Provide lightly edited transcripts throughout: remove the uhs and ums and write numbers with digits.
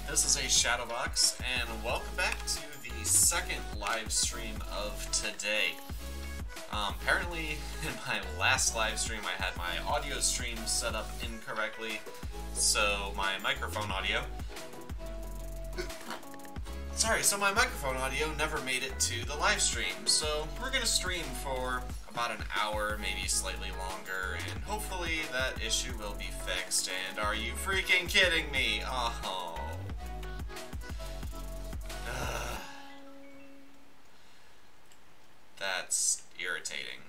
This is a Shadowbox, and welcome back to the second live stream of today. Apparently, in my last live stream, I had my audio stream set up incorrectly, so my microphone audio... so my microphone audio never made it to the live stream, so we're gonna stream for about an hour, maybe slightly longer, and hopefully that issue will be fixed. And are you freaking kidding me? Oh. That's irritating.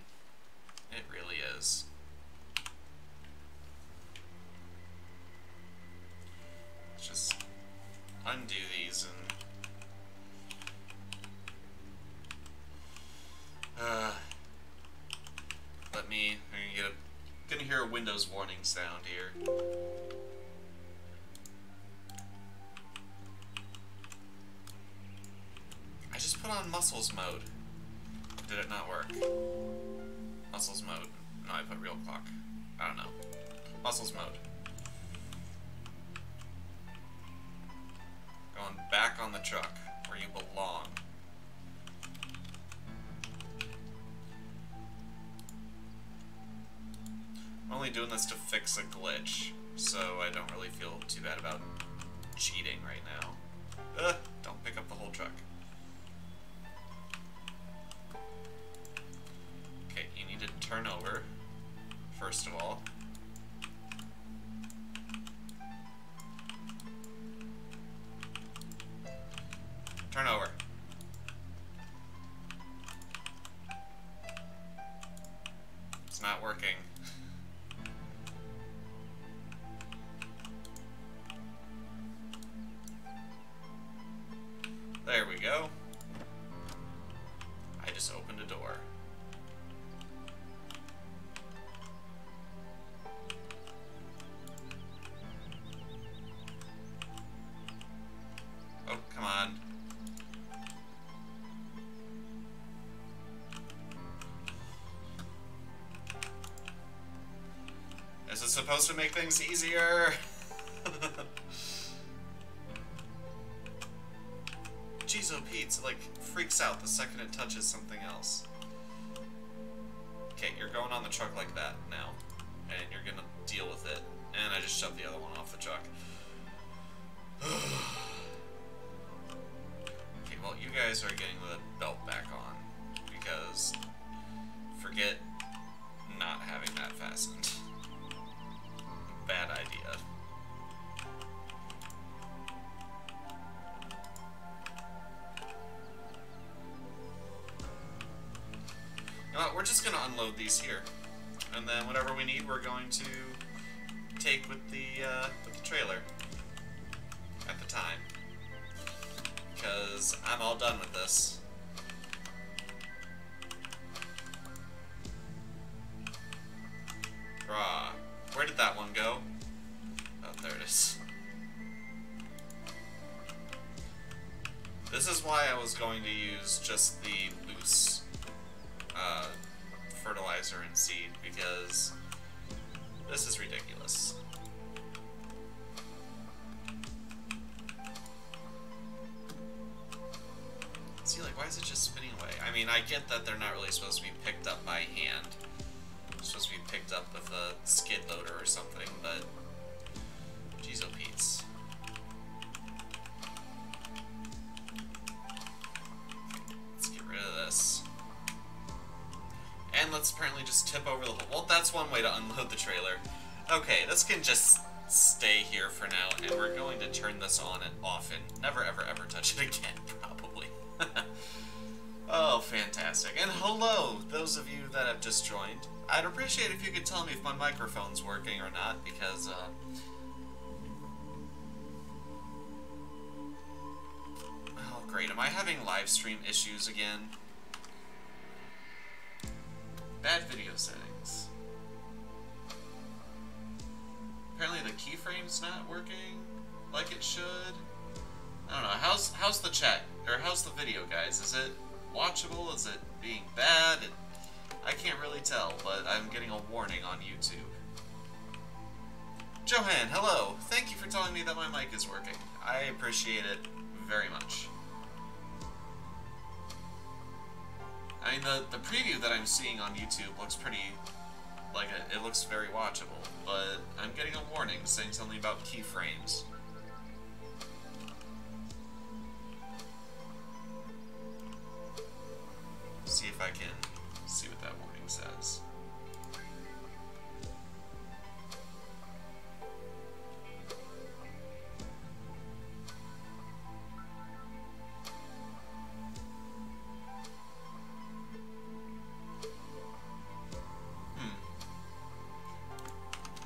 It really is. Let's just undo these and... I'm gonna hear a Windows warning sound here. I just put on muscles mode. Did it not work? Muscles mode. No, I put real clock. I don't know. Muscles mode. Going back on the truck, where you belong. I'm only doing this to fix a glitch, so I don't really feel too bad about cheating right now. Don't pick up the whole truck. Okay, you need to turn over, first of all. Turn over. It's not working. There we go. I just opened a door. Oh, come on. Is it supposed to make things easier? Jeez, oh Pete, it like freaks out the second it touches something else. Okay, you're going on the truck like that now, and you're gonna deal with it. And I just shoved the other one off the truck. Okay, well, you guys are getting the belt back on, because forget not having that fastened. Bad idea. We're just going to unload these here, and then whatever we need we're going to take with the trailer at the time, because I'm all done with this. Rah. Where did that one go? Oh, there it is. This is why I was going to use just the loose fertilizer and seed, because this is ridiculous. See, like, why is it just spinning away? I mean, I get that they're not really supposed to be picked up by hand. They're supposed to be picked up with a skid loader or something, but... Jeez, oh Pete's. Let's get rid of this. And let's apparently just tip over the whole... Well, that's one way to unload the trailer. Okay, this can just stay here for now, and we're going to turn this on and off and never, ever, ever touch it again, probably. Oh, fantastic. And hello, those of you that have just joined. I'd appreciate if you could tell me if my microphone's working or not, because, oh, great. Am I having live stream issues again? Bad video settings. Apparently the keyframe's not working like it should. I don't know. How's the chat? Or how's the video, guys? Is it watchable? Is it being bad? I can't really tell, but I'm getting a warning on YouTube. Johan, hello. Thank you for telling me that my mic is working. I appreciate it very much. I mean, the preview that I'm seeing on YouTube looks pretty, like, it looks very watchable, but I'm getting a warning saying something about keyframes. See if I can see what that warning says.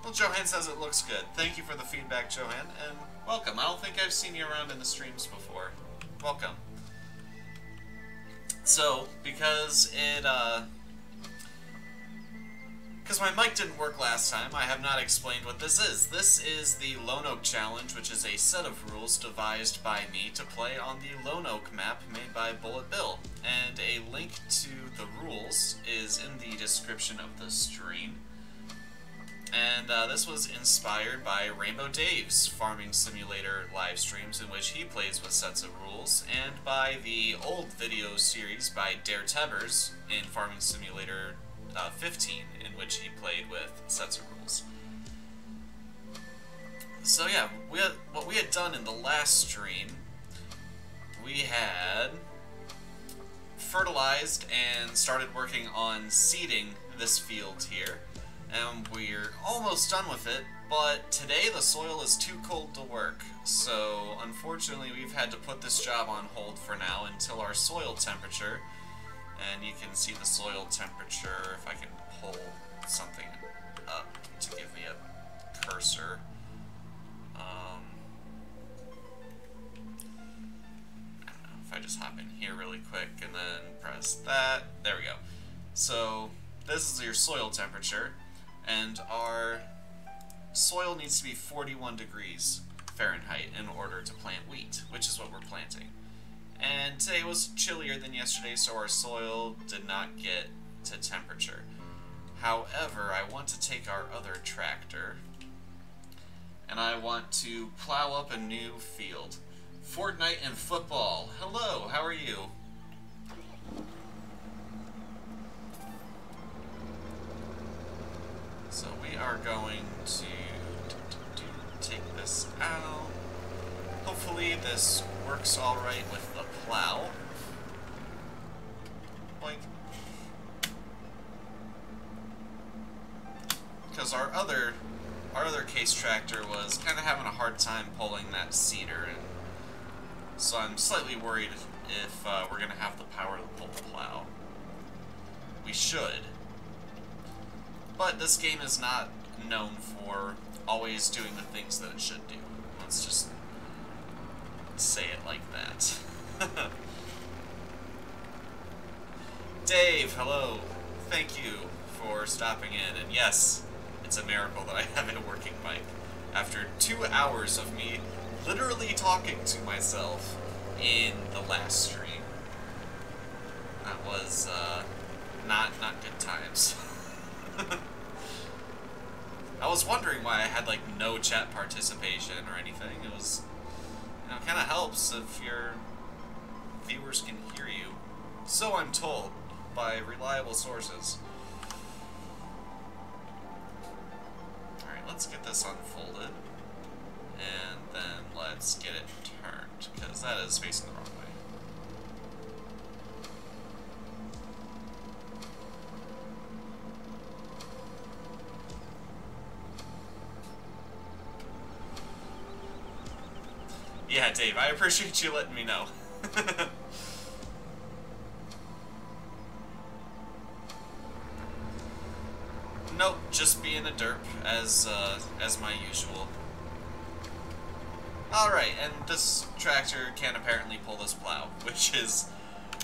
Well, Johan says it looks good. Thank you for the feedback, Johan, and welcome. I don't think I've seen you around in the streams before. Welcome. So, because my mic didn't work last time, I have not explained what this is. This is the Lone Oak Challenge, which is a set of rules devised by me to play on the Lone Oak map made by Bullet Bill. And a link to the rules is in the description of the stream. And this was inspired by Rainbow Dave's Farming Simulator live streams, in which he plays with sets of rules, and by the old video series by Dare Tebbers in Farming Simulator 15, in which he played with sets of rules. So yeah, what we had done in the last stream, we had fertilized and started working on seeding this field here. And we're almost done with it, but today the soil is too cold to work, so unfortunately we've had to put this job on hold for now until our soil temperature, and you can see the soil temperature if I can pull something up to give me a cursor. I don't know, if I just hop in here really quick and then press that, there we go. So this is your soil temperature. And our soil needs to be 41 degrees Fahrenheit in order to plant wheat, which is what we're planting. And today was chillier than yesterday, so our soil did not get to temperature. However, I want to take our other tractor, and I want to plow up a new field. Fortnite and football. Hello, how are you? So we are going to take this out. Hopefully this works alright with the plow. Like, because our other case tractor was kind of having a hard time pulling that seeder, and so I'm slightly worried if we're going to have the power to pull the plow. We should. But this game is not known for always doing the things that it should do. Let's just say it like that. Dave, hello. Thank you for stopping in. And yes, it's a miracle that I have a working mic. After 2 hours of me literally talking to myself in the last stream. That was not good times. I was wondering why I had like no chat participation or anything. It was, you know, kind of helps if your viewers can hear you. So I'm told by reliable sources. Alright, let's get this unfolded. And then let's get it turned, because that is facing the wrong way. Yeah, Dave, I appreciate you letting me know. Nope, just being a derp, as my usual. Alright, and this tractor can apparently pull this plow, which is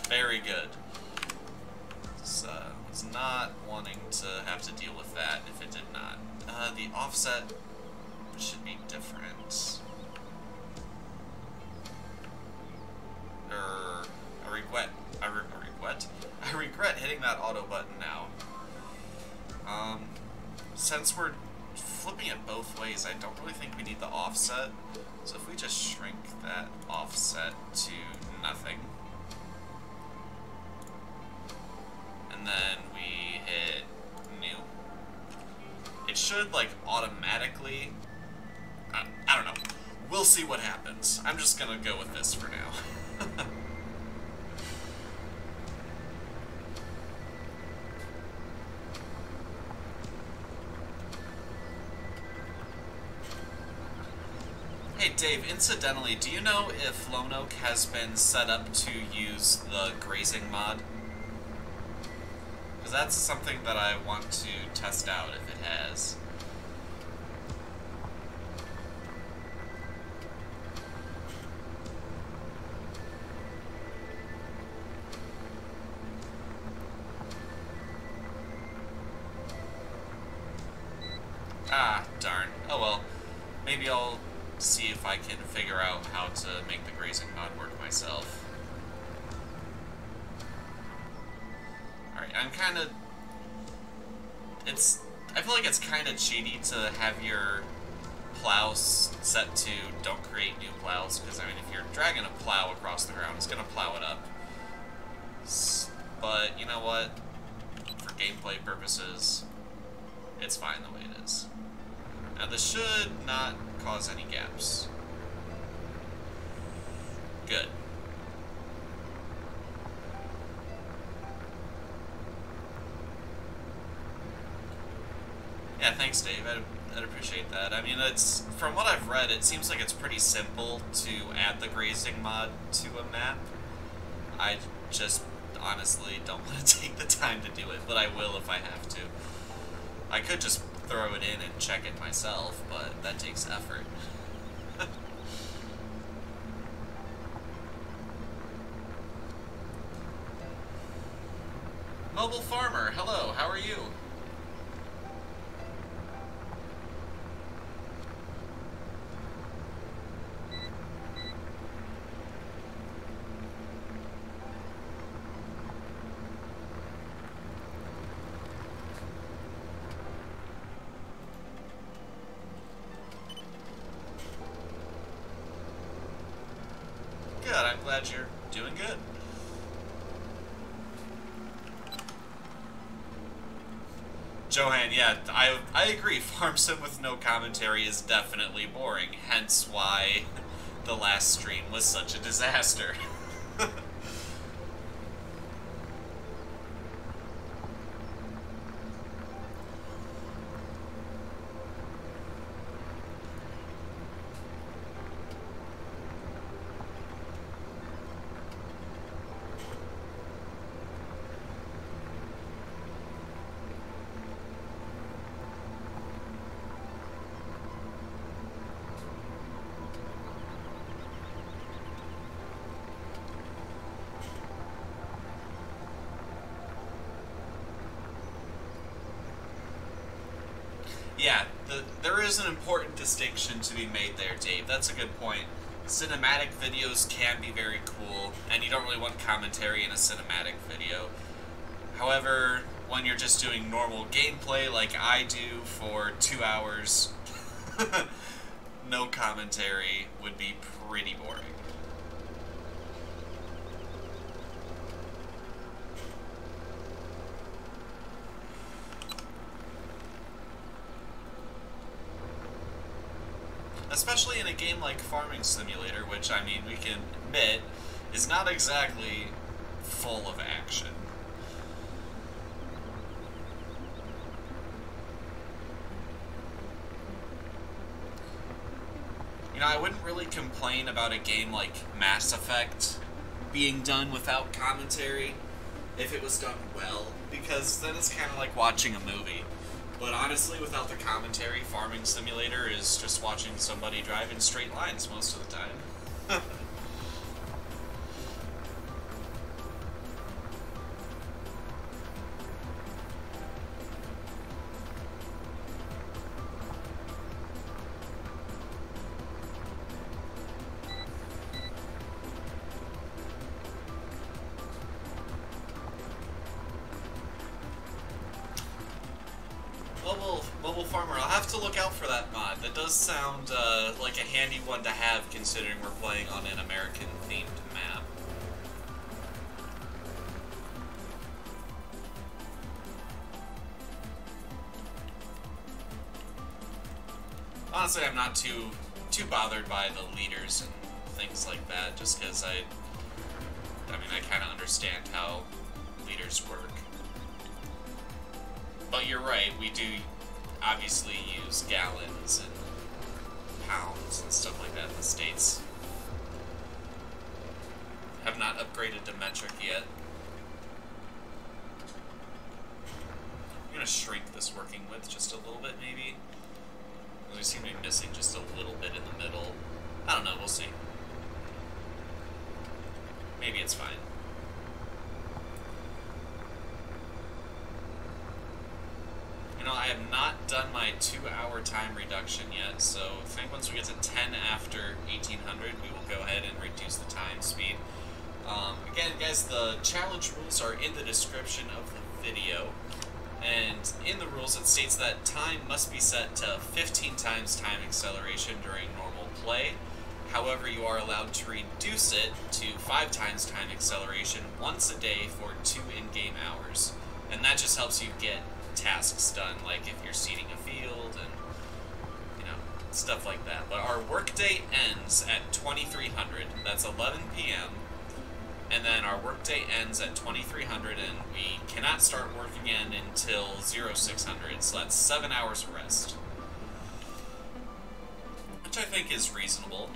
very good. So, was not wanting to have to deal with that if it did not. The offset should be different. I regret hitting that auto button now. Since we're flipping it both ways, I don't really think we need the offset. So if we just shrink that offset to nothing, and then we hit new, it should, like, automatically, I don't know. We'll see what happens. I'm just gonna go with this for now. Hey Dave, incidentally, do you know if Lone Oak has been set up to use the grazing mod? Because that's something that I want to test out if it has. Ah, darn. Oh well. Maybe I'll see if I can figure out how to make the grazing mod work myself. Alright, I'm kind of... I feel like it's kind of cheaty to have your plows set to don't create new plows, because, I mean, if you're dragging a plow across the ground, it's going to plow it up. But, you know what? For gameplay purposes, it's fine the way it is. Now, this should not cause any gaps. Good. Yeah, thanks, Dave. I'd appreciate that. I mean, it's, from what I've read, it seems like it's pretty simple to add the grazing mod to a map. I just honestly don't want to take the time to do it, but I will if I have to. I could just throw it in and check it myself, but that takes effort. Mobile Farmer, hello, how are you? Good, I'm glad you're doing good. Johan, yeah, I agree. Farm Sim with no commentary is definitely boring, hence why the last stream was such a disaster. Yeah, there is an important distinction to be made there, Dave. That's a good point. Cinematic videos can be very cool, and you don't really want commentary in a cinematic video. However, when you're just doing normal gameplay like I do for 2 hours, no commentary would be pretty boring. Especially in a game like Farming Simulator, which, I mean, we can admit, is not exactly full of action. You know, I wouldn't really complain about a game like Mass Effect being done without commentary if it was done well, because then it's kind of like watching a movie. But honestly, without the commentary, Farming Simulator is just watching somebody drive in straight lines most of the time. Mobile Mobile Farmer. I'll have to look out for that mod. That does sound like a handy one to have, considering we're playing on an American-themed map. Honestly, I'm not too bothered by the leaders and things like that, just because I mean, I kind of understand how leaders work. But you're right, we do obviously use gallons and pounds and stuff like that in the States. Have not upgraded to metric yet. I'm gonna shrink this working width just a little bit, maybe. We seem to be missing just a little bit in the middle. I don't know, we'll see. Maybe it's fine. You know, I have not done my 2-hour time reduction yet, so I think once we get to 10 after 1800, we will go ahead and reduce the time speed. Again, guys, the challenge rules are in the description of the video. And in the rules, it states that time must be set to 15 times time acceleration during normal play. However, you are allowed to reduce it to 5 times time acceleration once a day for 2 in-game hours. And that just helps you get tasks done, like if you're seeding a field and, you know, stuff like that. But our workday ends at 2300. That's 11 p.m. And then our workday ends at 2300, and we cannot start work again until 0600, so that's 7 hours of rest. Which I think is reasonable.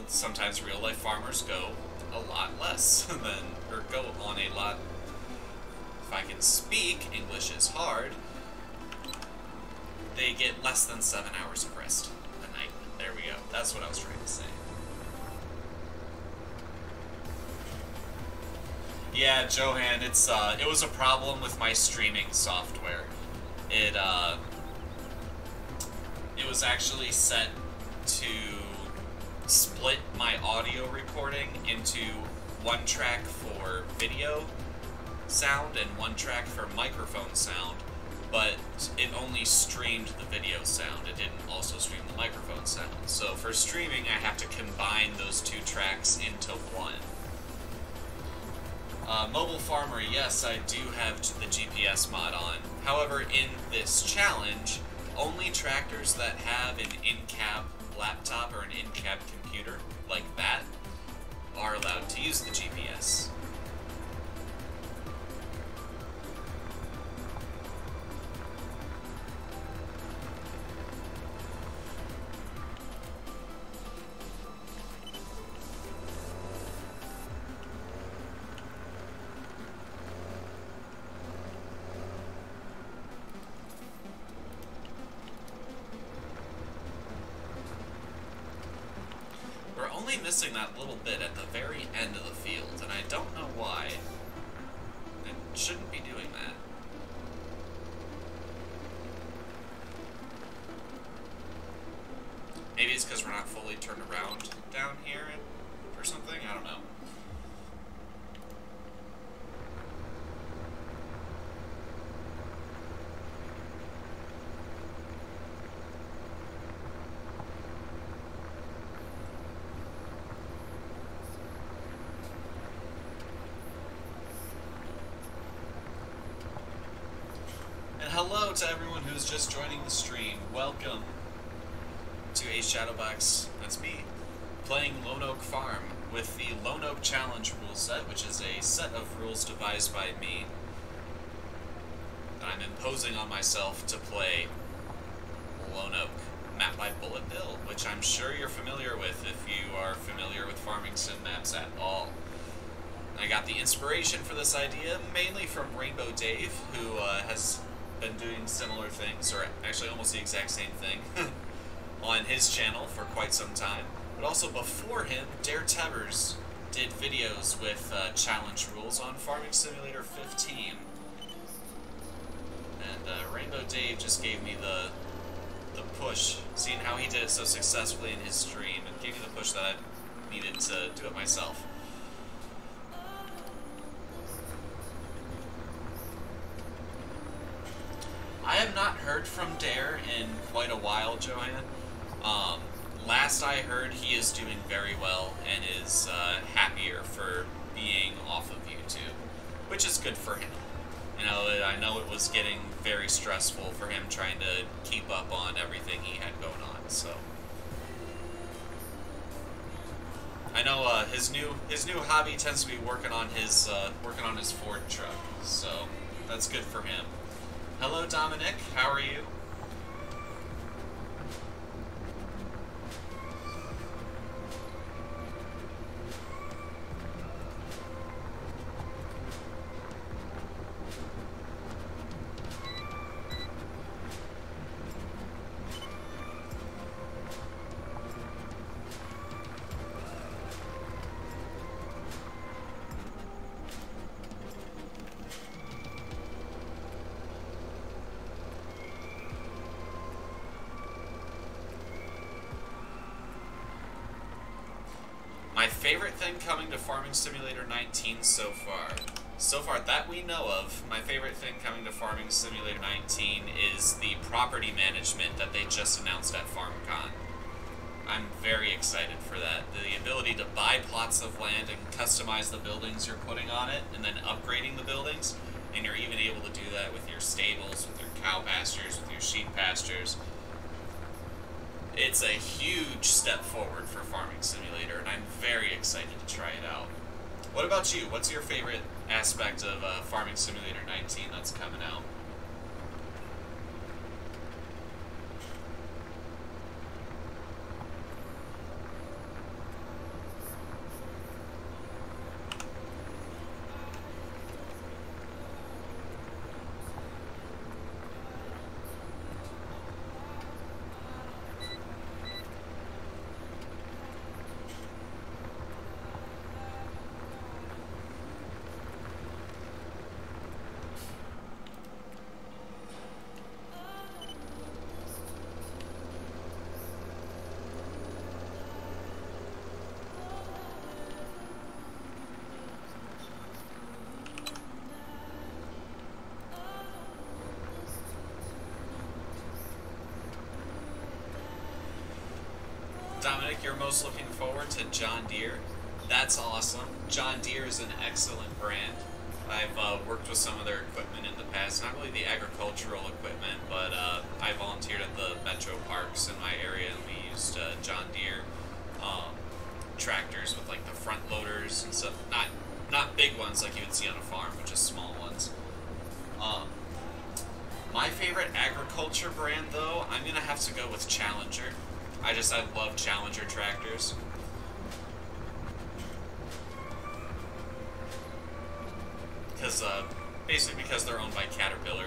Sometimes real-life farmers go a lot less than, or go on a lot, if I can speak, English is hard, they get less than 7 hours of rest a night. There we go. That's what I was trying to say. Yeah, Johan, it was a problem with my streaming software. It was actually set to split my audio recording into one track for video sound and one track for microphone sound, but it only streamed the video sound. It didn't also stream the microphone sound. So for streaming, I have to combine those 2 tracks into one. Mobile Farmer, yes, I do have the GPS mod on. However, in this challenge, only tractors that have an in-cab laptop or an in-cab computer, like that, are allowed to use the GPS. Missing that little bit at the very end of the field, and I don't know why. It shouldn't be doing that. Maybe it's because we're not fully turned around down here or something? I don't know. Hello to everyone who's just joining the stream. Welcome to a Shadowbox. That's me playing Lone Oak Farm with the Lone Oak Challenge rule set, which is a set of rules devised by me that I'm imposing on myself to play Lone Oak, map by Bullet Bill, which I'm sure you're familiar with if you are familiar with farming sim maps at all. I got the inspiration for this idea mainly from Rainbow Dave, who has been doing similar things, or actually almost the exact same thing, on his channel for quite some time. But also before him, Dare Tevers did videos with challenge rules on Farming Simulator 15. And Rainbow Dave just gave me the push, seeing how he did it so successfully in his stream, and gave me the push that I needed to do it myself. I have not heard heard from Dare in quite a while, Joanne. Last I heard, he is doing very well and is happier for being off of YouTube, which is good for him. You know, I know it was getting very stressful for him trying to keep up on everything he had going on, so. I know his new hobby tends to be working on his Ford truck, so that's good for him. Hello, Dominic. How are you? My favorite thing coming to Farming Simulator 19 so far that we know of, my favorite thing coming to Farming Simulator 19 is the property management that they just announced at FarmCon. I'm very excited for that. The ability to buy plots of land and customize the buildings you're putting on it, and then upgrading the buildings, and you're even able to do that with your stables, with your cow pastures, with your sheep pastures. It's a huge step forward for Farming Simulator, and I'm very excited to try it out. What about you? What's your favorite aspect of Farming Simulator 19 that's coming out? Dominic, you're most looking forward to John Deere. That's awesome. John Deere is an excellent brand. I've worked with some of their equipment in the past, not really the agricultural equipment, but I volunteered at the metro parks in my area, and we used John Deere tractors with like the front loaders and stuff. Not big ones like you would see on a farm, but just small ones. My favorite agriculture brand, though, I'm gonna have to go with Challenger. I love Challenger tractors. Basically because they're owned by Caterpillar.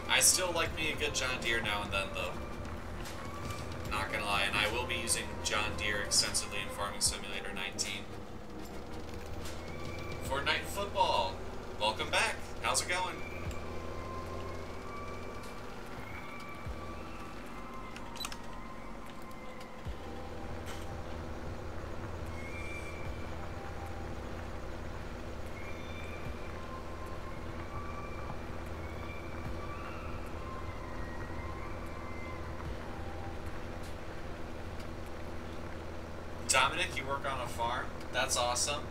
I still like me a good John Deere now and then, though. Not gonna lie, and I will be using John Deere extensively in Farming Simulator 19. Fortnite football. Welcome back. How's it going? Dominic, you work on a farm? That's awesome.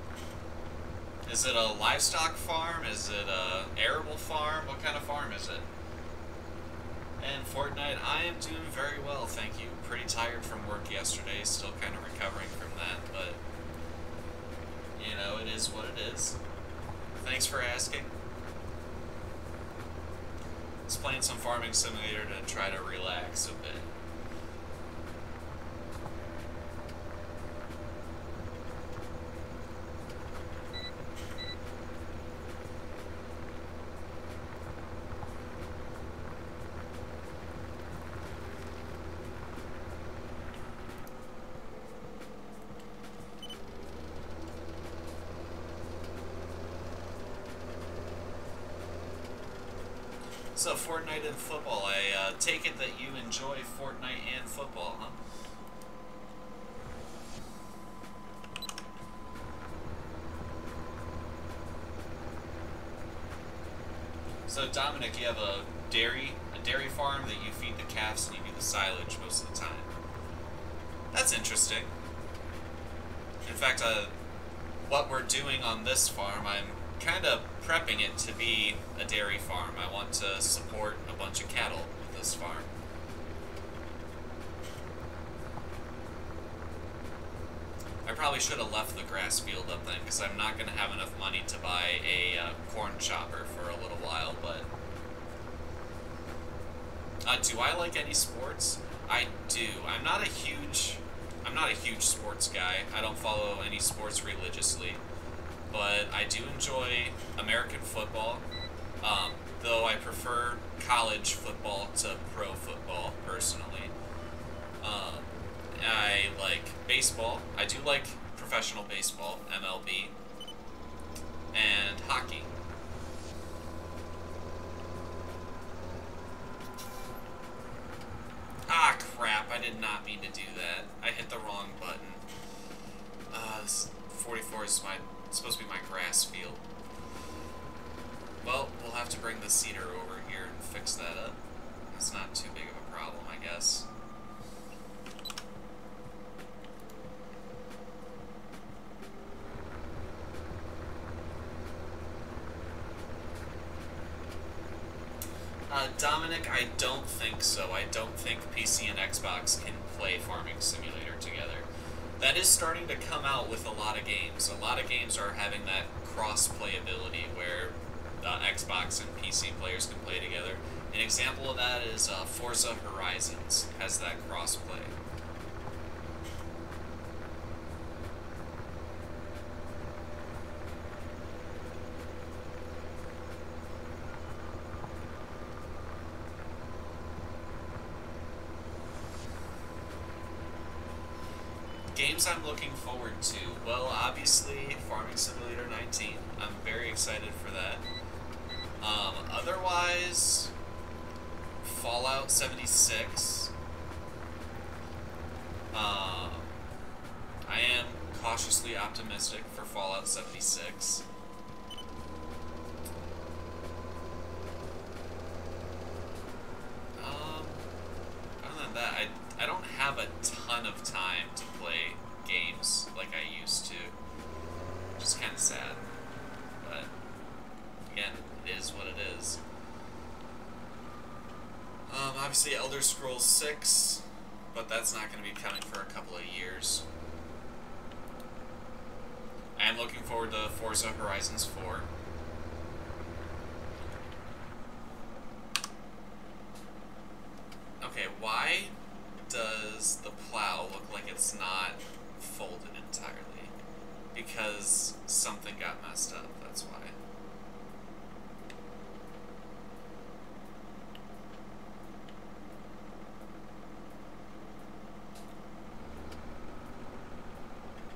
Is it a livestock farm? Is it a arable farm? What kind of farm is it? And Fortnite, I am doing very well, thank you. Pretty tired from work yesterday, still kind of recovering from that, but you know, it is what it is. Thanks for asking. Just playing some Farming Simulator to try to relax a bit. So Fortnite and football, I take it that you enjoy Fortnite and football, huh? So Dominic, you have a dairy farm that you feed the calves and you do the silage most of the time. That's interesting. In fact, what we're doing on this farm, I'm kind of prepping it to be a dairy farm. I want to support a bunch of cattle with this farm. I probably should have left the grass field up then, because I'm not going to have enough money to buy a corn chopper for a little while, but... do I like any sports? I do. I'm not a huge sports guy. I don't follow any sports religiously, but I do enjoy American football, though I prefer college football to pro football, personally. I like baseball. I do like professional baseball, MLB, and hockey. Ah, crap, I did not mean to do that. I hit the wrong button. This 44 is supposed to be my grass field. Well, we'll have to bring the seeder over here and fix that up. It's not too big of a problem, I guess. Dominic, I don't think so. I don't think PC and Xbox can play Farming Simulator together. That is starting to come out with a lot of games. A lot of games are having that cross-playability where Xbox and PC players can play together. An example of that is Forza Horizons has that cross-play. Games I'm looking forward to. Well, obviously, Farming Simulator 19. I'm very excited for that. Otherwise, Fallout 76. I am cautiously optimistic for Fallout 76. Other than that, I don't have a ton of time to play games like I used to, which is kind of sad, but again, it is what it is. Obviously Elder Scrolls 6, but that's not going to be coming for a couple of years. I am looking forward to Forza Horizons 4. Okay, why does the plow look like it's not folded entirely? Because something got messed up, that's why.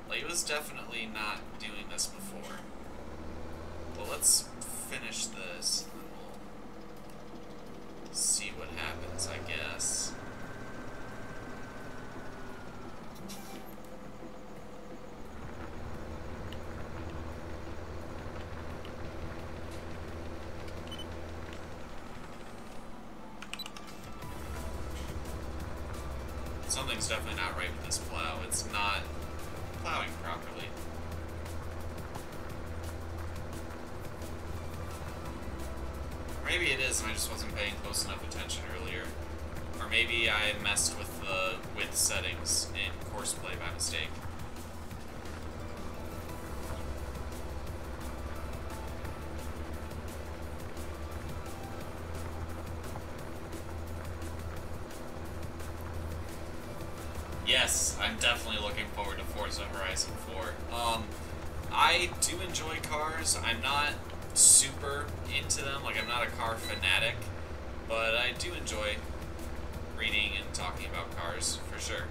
Like, it was definitely not doing this before. Well, let's finish this, and then we'll see what happens, I guess. Something's definitely not right with this plow. It's not plowing properly. Or maybe it is and I just wasn't paying close enough attention earlier. Or maybe I messed with the width settings in Courseplay by mistake. Yes, I'm definitely looking forward to Forza Horizon 4. I do enjoy cars. I'm not super into them, like I'm not a car fanatic, but I do enjoy reading and talking about cars, for sure.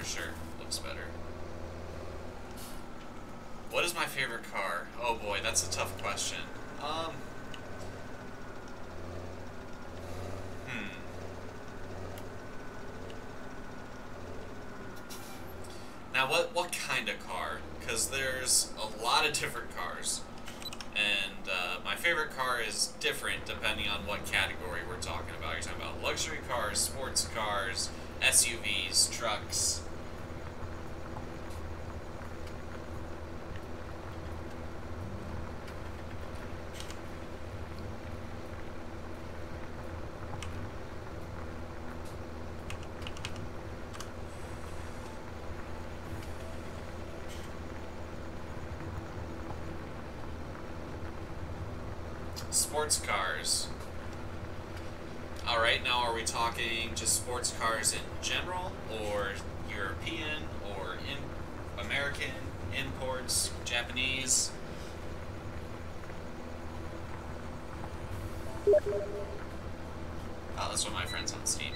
sure. Looks better. What is my favorite car? Oh boy, that's a tough question. Now, what kind of car? Because there's a lot of different cars. And my favorite car is different depending on what category we're talking about. You're talking about luxury cars, sports cars, SUVs, trucks. Sports cars. Alright, now are we talking just sports cars in general, or European, or American, imports, Japanese? Oh, that's one of my friends on Steam.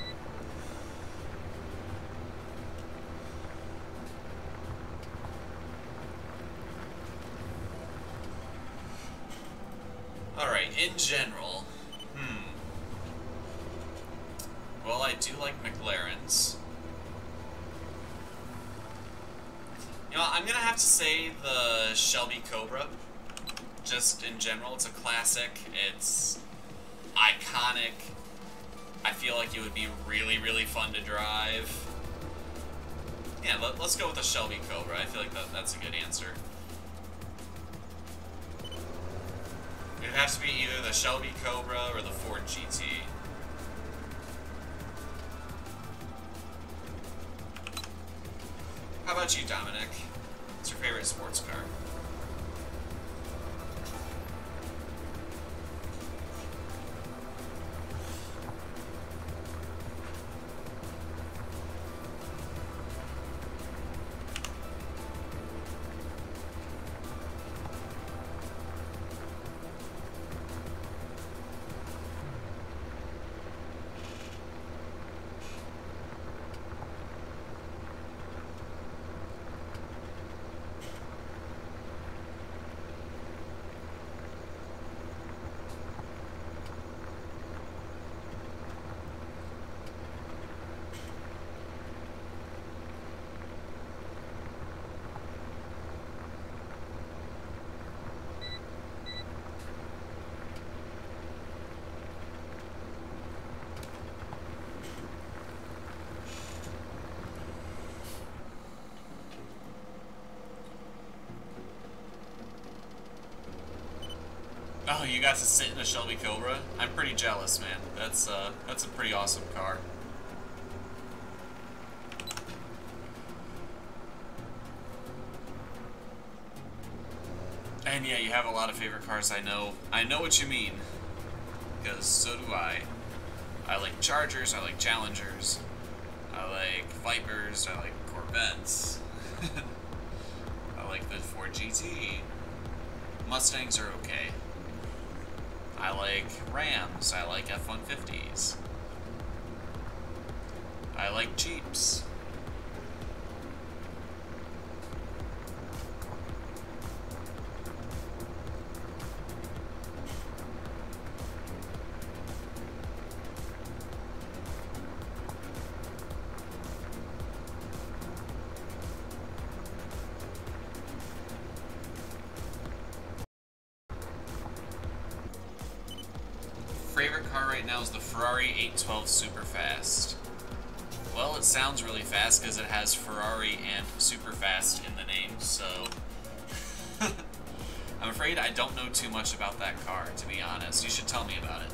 Alright, in general, well, I do like McLarens. You know, I'm gonna have to say the Shelby Cobra. Just in general, it's a classic, it's iconic. I feel like it would be really, really fun to drive. Yeah, let's go with the Shelby Cobra. I feel like that's a good answer. It has to be either the Shelby Cobra or the Ford GT. How about you, Dominic? What's your favorite sports car? Oh, you got to sit in a Shelby Cobra? I'm pretty jealous, man. That's a pretty awesome car. And yeah, you have a lot of favorite cars. I know what you mean. Because so do I. I like Chargers, I like Challengers, I like Vipers, I like Corvettes. I like the Ford GT. Mustangs are okay. I like Rams, I like F-150s. I like Jeeps. Favorite car right now is the Ferrari 812 Superfast. Well, it sounds really fast because it has Ferrari and Superfast in the name, so I'm afraid I don't know too much about that car, to be honest. You should tell me about it.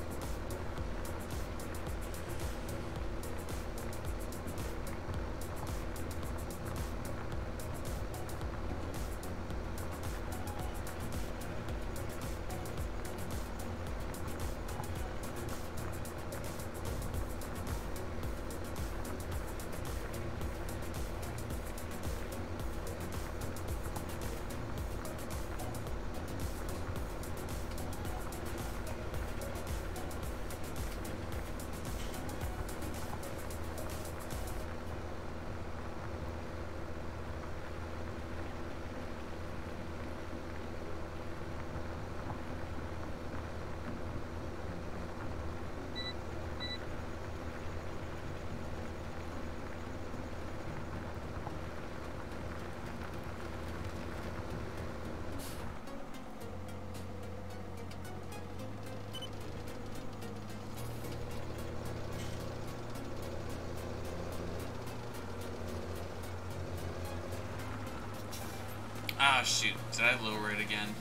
Ah, shoot. Did I lower it again?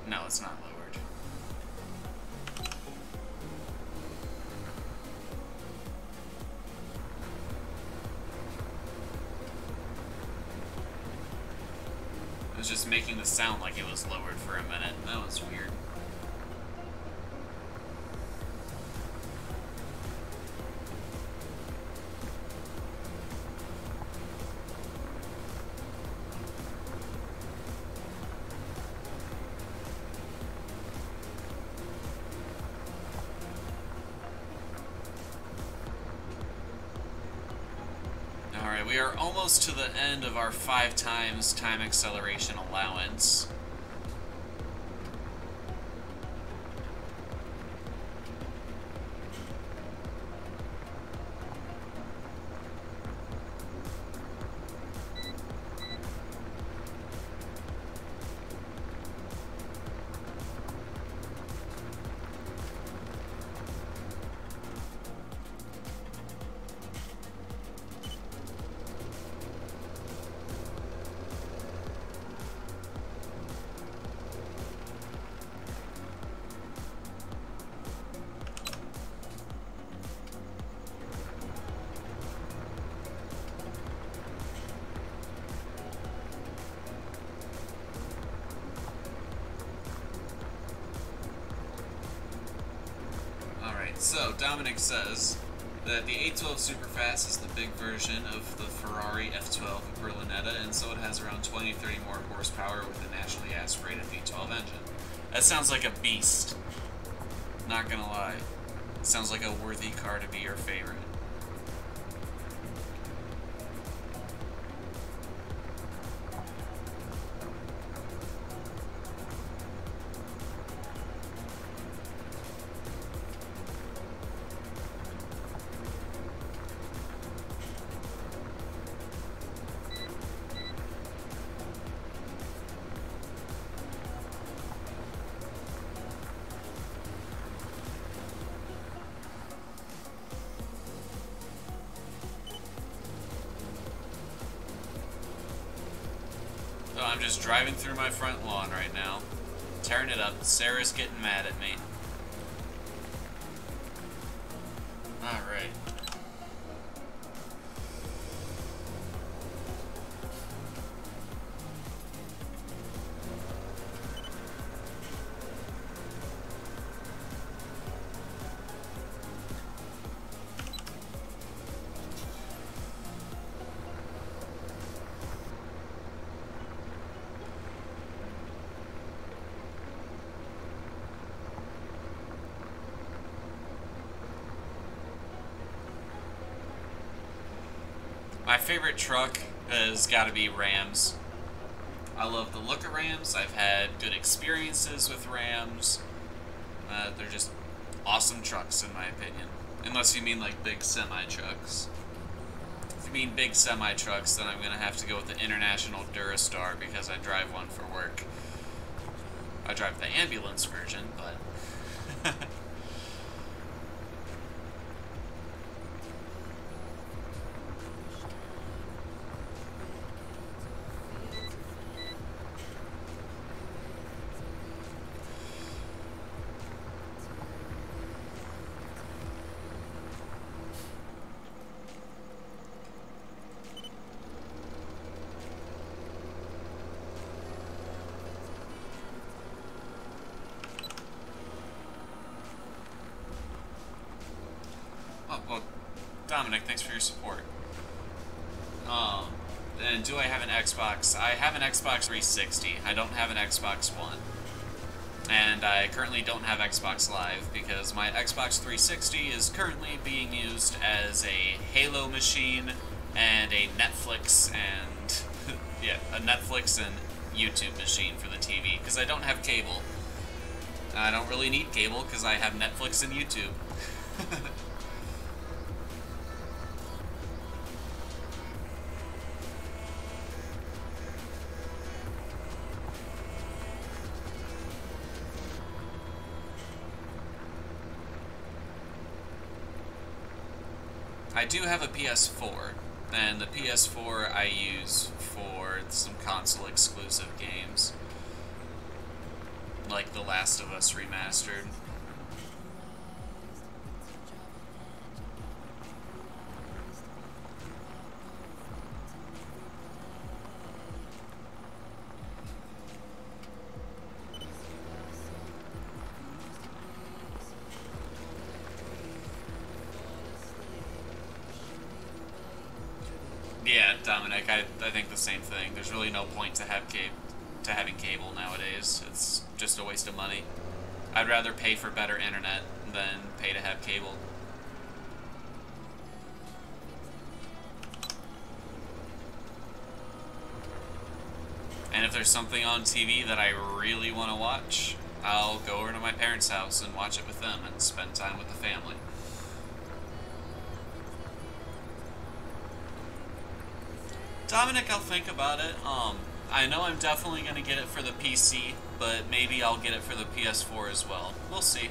No, it's not lowered. It was just making the sound like it was lowered for a minute. That was weird. We are almost to the end of our 5 times time acceleration allowance. So, Dominic says that the 812 Superfast is the big version of the Ferrari F12 Berlinetta, and so it has around 20-30 more horsepower with a naturally aspirated V12 engine. That sounds like a beast. Not gonna lie. It sounds like a worthy car to be your favorite. I'm just driving through my front lawn right now, tearing it up. Sarah's getting mad at me. Alright. My favorite truck has got to be Rams. I love the look of Rams. I've had good experiences with Rams. They're just awesome trucks, in my opinion. Unless you mean like big semi-trucks. If you mean big semi-trucks, then I'm going to have to go with the International Durastar because I drive one for work. I drive the ambulance version, but... Well, Dominic, thanks for your support. And do I have an Xbox? I have an Xbox 360. I don't have an Xbox One. And I currently don't have Xbox Live because my Xbox 360 is currently being used as a Halo machine and a Netflix and... yeah, a Netflix and YouTube machine for the TV because I don't have cable. I don't really need cable because I have Netflix and YouTube. I do have a PS4, And the PS4 I use for some console exclusive games, like The Last of Us Remastered. Yeah, Dominic, I think the same thing. There's really no point to having cable nowadays. It's just a waste of money. I'd rather pay for better internet than pay to have cable. And if there's something on TV that I really want to watch, I'll go over to my parents' house and watch it with them and spend time with the family. Dominic, I'll think about it. I know I'm definitely going to get it for the PC, but maybe I'll get it for the PS4 as well. We'll see.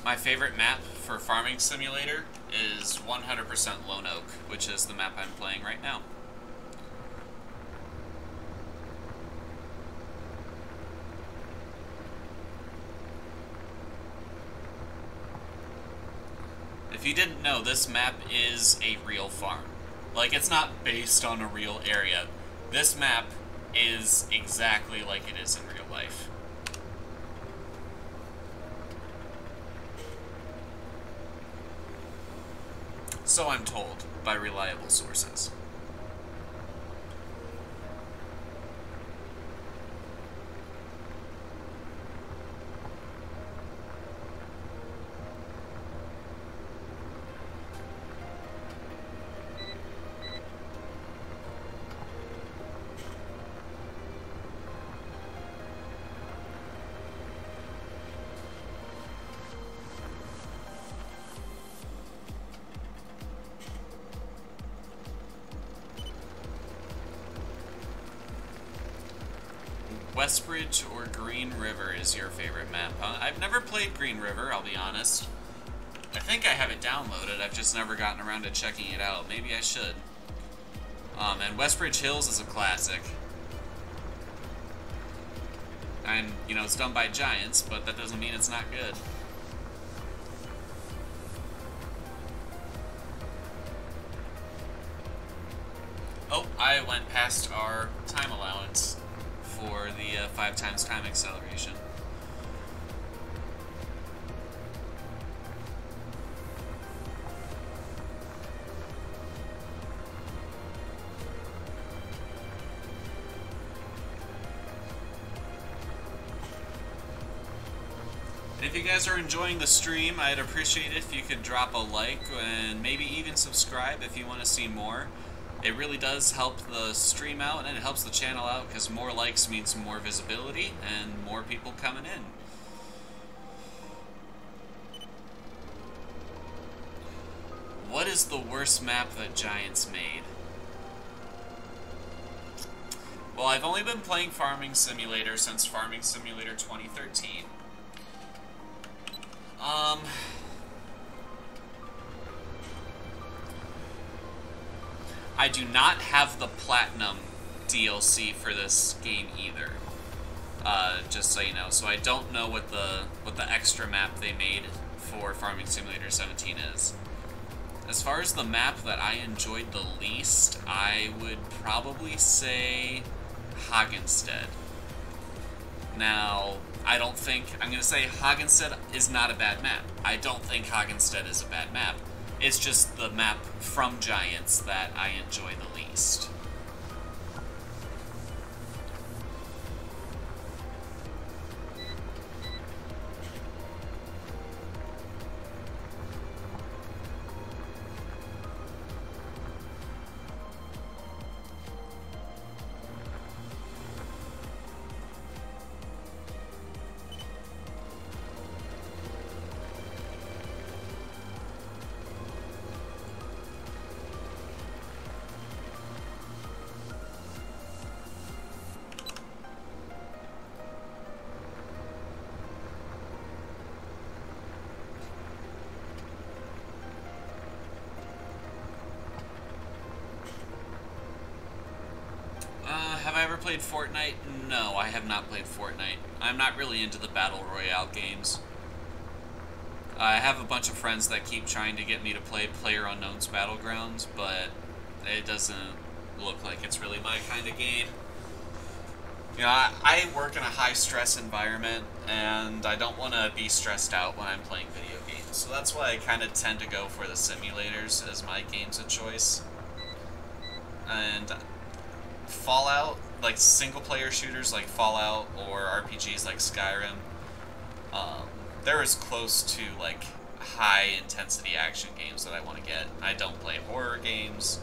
My favorite map for Farming Simulator is 100% Lone Oak, which is the map I'm playing right now. If you didn't know, this map is a real farm. Like, it's not based on a real area. This map is exactly like it is in real life. So I'm told by reliable sources. Westbridge or Green River is your favorite map, huh? I've never played Green River, I'll be honest. I think I have it downloaded, I've just never gotten around to checking it out. Maybe I should. And Westbridge Hills is a classic. And, you know, it's done by Giants, but that doesn't mean it's not good. Oh, I went past our time allowance for the 5 times time acceleration. And if you guys are enjoying the stream, I'd appreciate it if you could drop a like and maybe even subscribe if you want to see more. It really does help the stream out, and it helps the channel out, because more likes means more visibility and more people coming in. What is the worst map that Giants made? Well, I've only been playing Farming Simulator since Farming Simulator 2013. I do not have the Platinum DLC for this game either. Just so you know. So I don't know what the extra map they made for Farming Simulator 17 is. As far as the map that I enjoyed the least, I would probably say Hagenstead. Now, I'm going to say Hagenstead is not a bad map. I don't think Hagenstead is a bad map. It's just the map from Giants that I enjoy the least. played Fortnite? No, I have not played Fortnite. I'm not really into the Battle Royale games. I have a bunch of friends that keep trying to get me to play PlayerUnknown's Battlegrounds, but it doesn't look like it's really my kind of game. You know, I work in a high-stress environment, and I don't want to be stressed out when I'm playing video games. So that's why I kind of tend to go for the simulators as my games of choice. And Fallout, like single-player shooters like Fallout or RPGs like Skyrim, they're as close to like high-intensity action games that I want to get. I don't play horror games.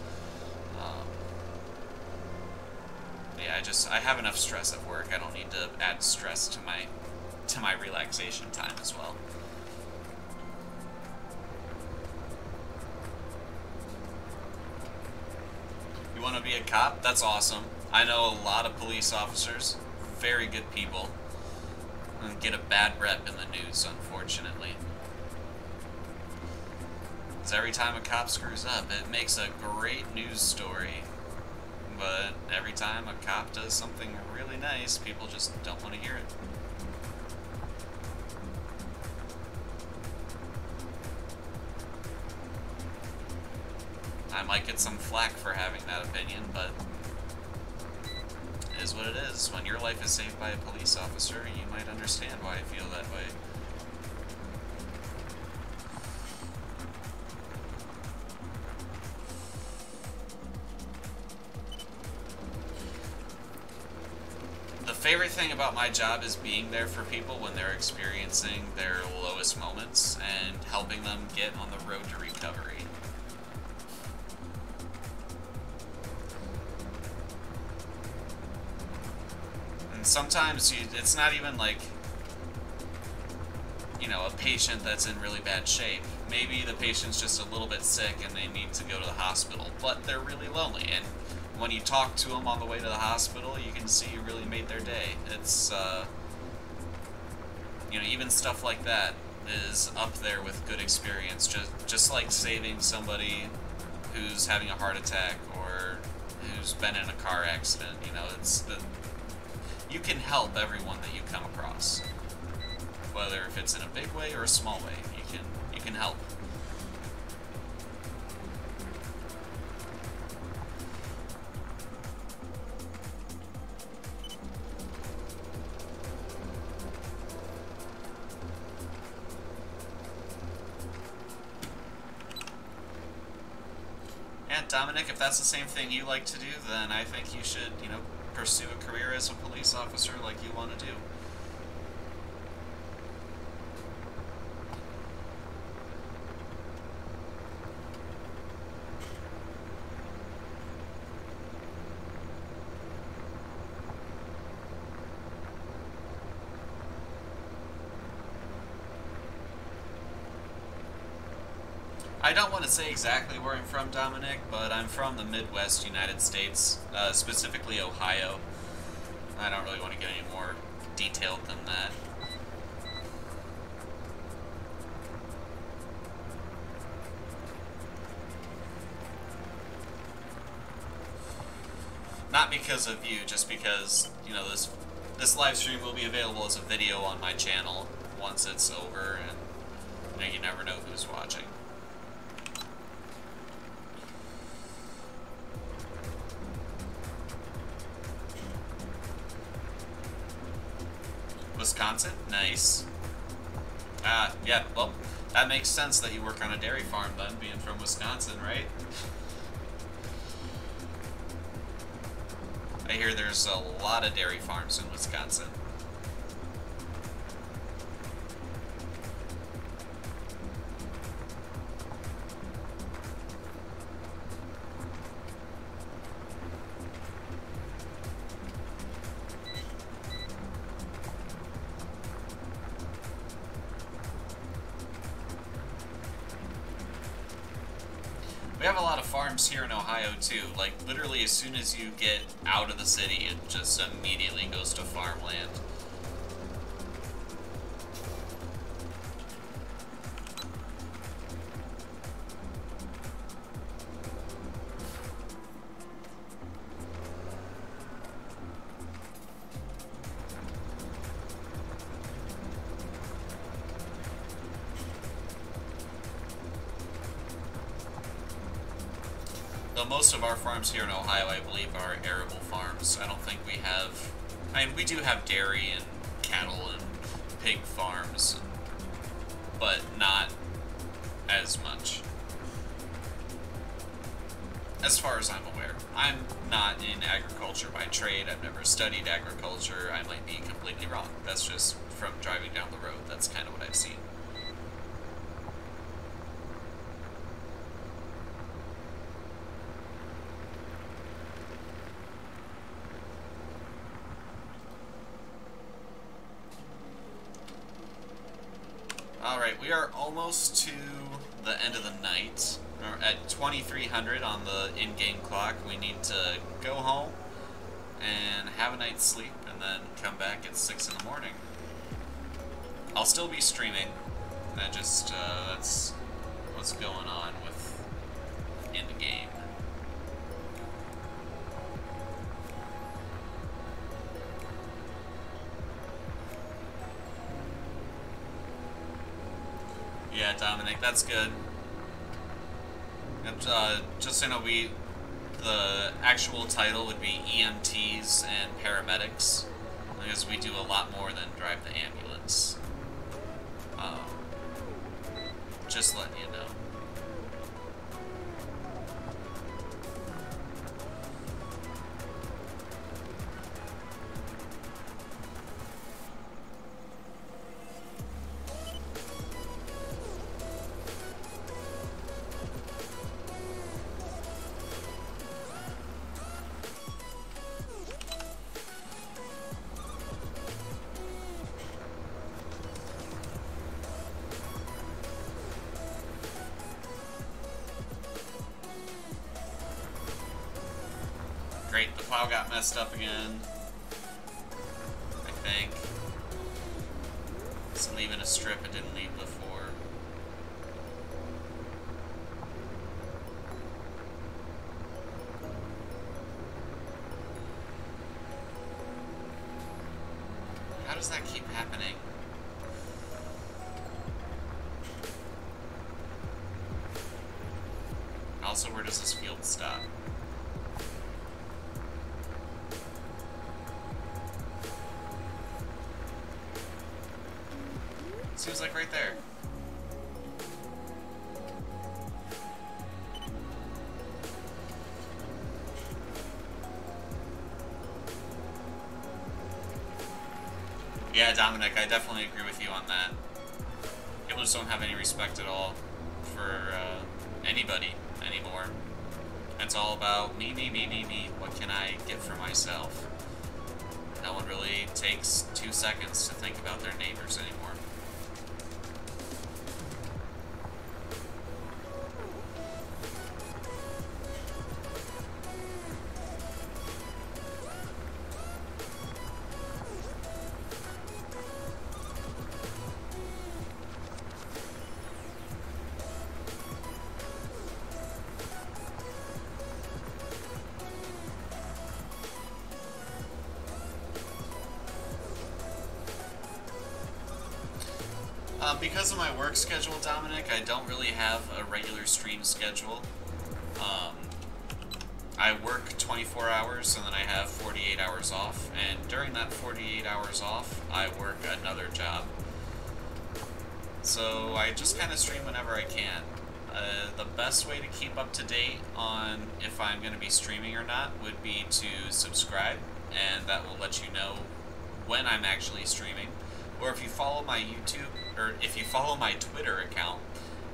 Yeah, I have enough stress at work. I don't need to add stress to my relaxation time as well. You want to be a cop? That's awesome. I know a lot of police officers, very good people, and get a bad rep in the news, unfortunately. Because every time a cop screws up, it makes a great news story. But every time a cop does something really nice, people just don't want to hear it. I might get some flack for having that opinion, but it is what it is. When your life is saved by a police officer, you might understand why I feel that way. The favorite thing about my job is being there for people when they're experiencing their lowest moments and helping them get on the road to recovery. And sometimes it's not even like, you know, a patient that's in really bad shape. Maybe the patient's just a little bit sick and they need to go to the hospital, but they're really lonely. And when you talk to them on the way to the hospital, you can see you really made their day. It's, you know, even stuff like that is up there with good experience. Just like saving somebody who's having a heart attack or who's been in a car accident. You know, you can help everyone that you come across, whether if it's in a big way or a small way. You can help. Dominic, if that's the same thing you like to do, then I think you should, you know, pursue a career as a police officer like you want to do. I don't want to say exactly where I'm from, Dominic, but I'm from the Midwest United States, specifically Ohio. I don't really want to get any more detailed than that. Not because of you, just because, you know, this live stream will be available as a video on my channel once it's over, and you know, you never know who's watching. Wisconsin? Nice. Yeah, well, that makes sense that you work on a dairy farm then, being from Wisconsin, right? I hear there's a lot of dairy farms in Wisconsin. We have a lot of farms here in Ohio too. Like literally as soon as you get out of the city, it just immediately goes to farmland. though most of our farms here in Ohio, I believe, are arable farms. I don't think we have... I mean, we do have dairy and cattle and pig farms, but not as much. As far as I'm aware. I'm not in agriculture by trade. I've never studied agriculture. I might be completely wrong. That's just from driving down the road. That's kind of what I've seen. Alright, we are almost to the end of the night. At 2300 on the in-game clock, we need to go home and have a night's sleep and then come back at 6 in the morning. I'll still be streaming. That's what's going on with in the game. Yeah, Dominic, that's good. And, just so you know, the actual title would be EMTs and paramedics, because we do a lot more than drive the ambulance. Just letting you know. Great, the plow got messed up again, I think. It's leaving a strip it didn't leave before. How does that keep happening? Also, where does this field stop? Seems like right there. Yeah, Dominic, I definitely agree with you on that. People just don't have any respect at all for anybody anymore. It's all about me, me, me, me, me. What can I get for myself? No one really takes 2 seconds to think about their neighbors anymore. Because of my work schedule, Dominic, I don't really have a regular stream schedule. I work 24 hours and then I have 48 hours off, and during that 48 hours off, I work another job. So I just kind of stream whenever I can. The best way to keep up to date on if I'm going to be streaming or not would be to subscribe, and that will let you know when I'm actually streaming. Or if you follow my YouTube, or if you follow my Twitter account,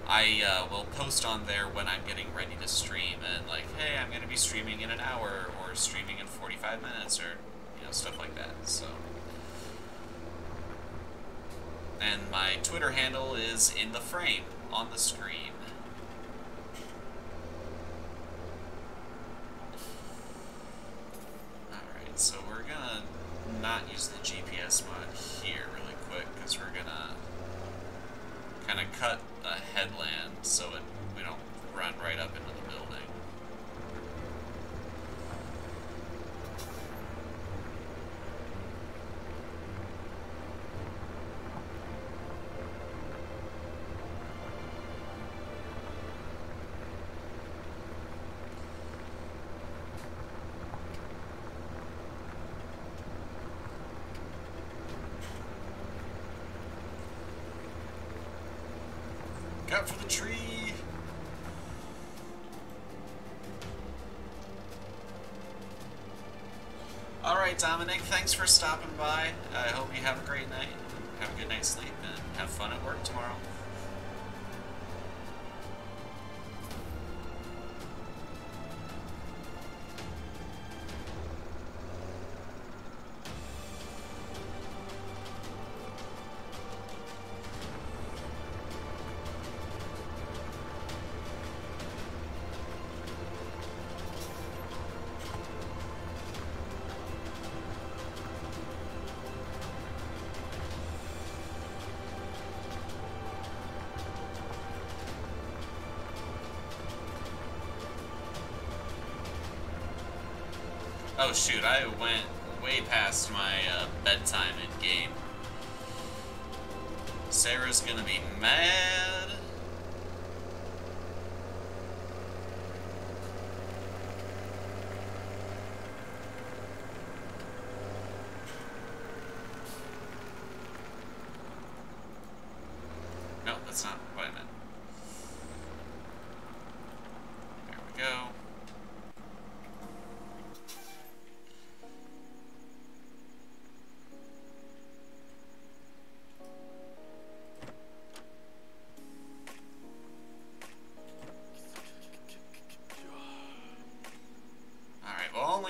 I will post on there when I'm getting ready to stream, and like, hey, I'm going to be streaming in an hour, or streaming in 45 minutes, or, you know, stuff like that, so. And my Twitter handle is in the frame on the screen. Alright, so we're gonna not use the GPS mod here really quick, because we're gonna kind of cut a headland so we don't run right up into the building. out for the tree! Alright, Dominic, thanks for stopping by. I hope you have a great night, have a good night's sleep, and have fun at work tomorrow. Oh shoot, I went way past my bedtime in-game. Sarah's gonna be mad. No, that's not what I meant. There we go.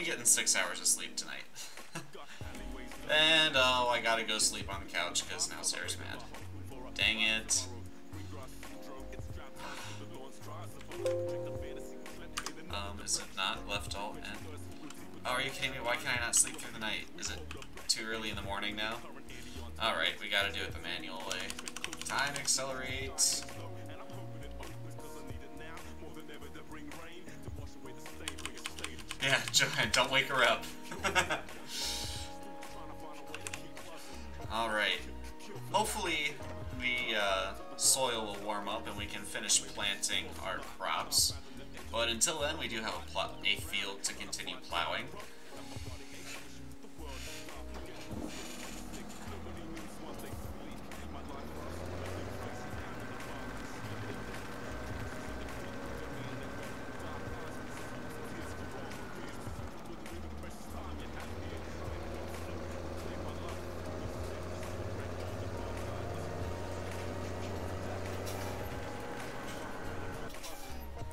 Getting 6 hours of sleep tonight. And oh, I gotta go sleep on the couch because now Sarah's mad. Dang it. Is it not left alt and oh, are you kidding me? Why can I not sleep through the night? Is it too early in the morning now? Alright, we gotta do it the manual way. Time accelerate. Yeah, Joanne, don't wake her up. Alright. Hopefully the soil will warm up and we can finish planting our crops. But until then, we do have a field to continue plowing.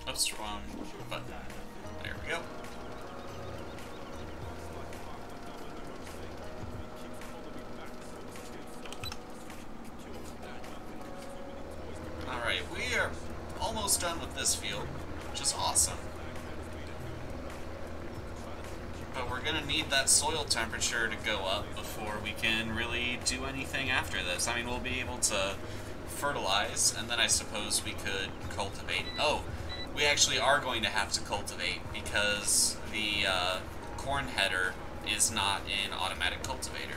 Oops, wrong button. There we go. Alright, we are almost done with this field, which is awesome. But we're gonna need that soil temperature to go up before we can really do anything after this. I mean, we'll be able to fertilize, and then I suppose we could cultivate. Oh! We actually are going to have to cultivate because the corn header is not in automatic cultivator.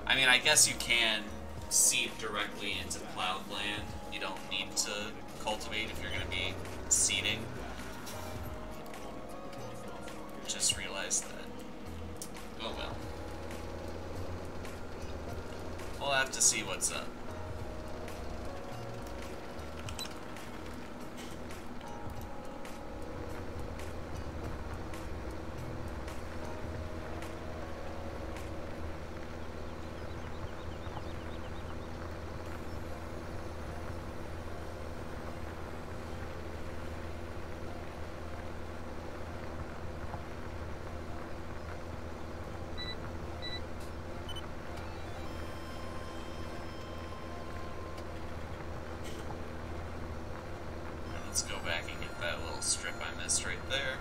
I mean, I guess you can seed directly into plowed land. You don't need to cultivate if you're going to be seeding. Just realized that. Oh well. We'll have to see what's up. Let's go back and get that little strip I missed right there.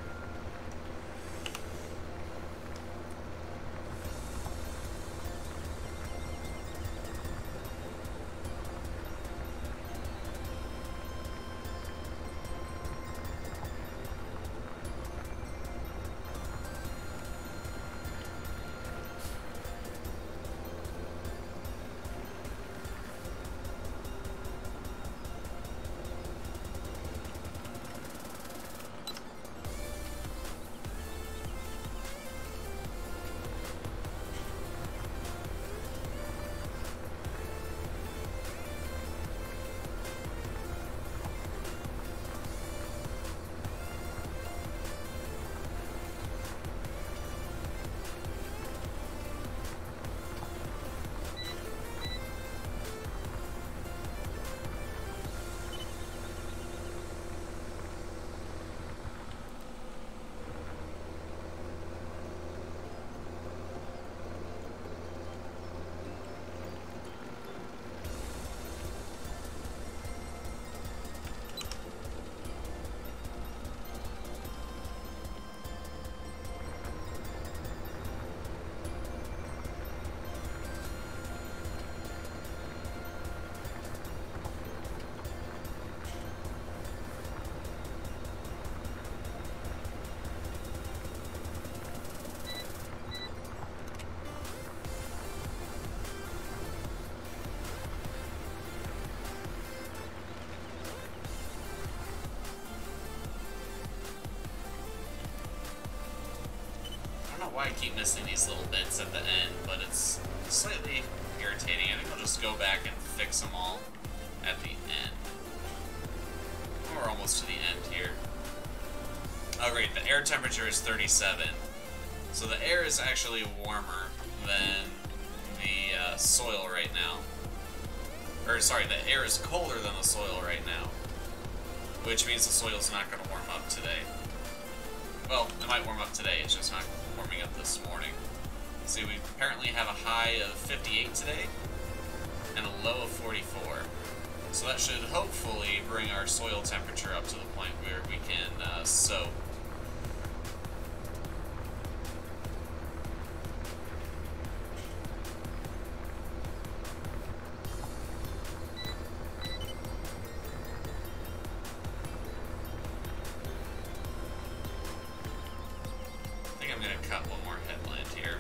know why I keep missing these little bits at the end, but it's slightly irritating. I think I'll just go back and fix them all at the end. We're almost to the end here. Oh great, the air temperature is 37. So the air is actually warmer than the soil right now. Or sorry, the air is colder than the soil right now. Which means the soil's not going to warm up today. Well, it might warm up today, it's just not warming up this morning. See, we apparently have a high of 58 today, and a low of 44. So that should hopefully bring our soil temperature up to the point where we can sow. I think I'm going to cut one more headland here.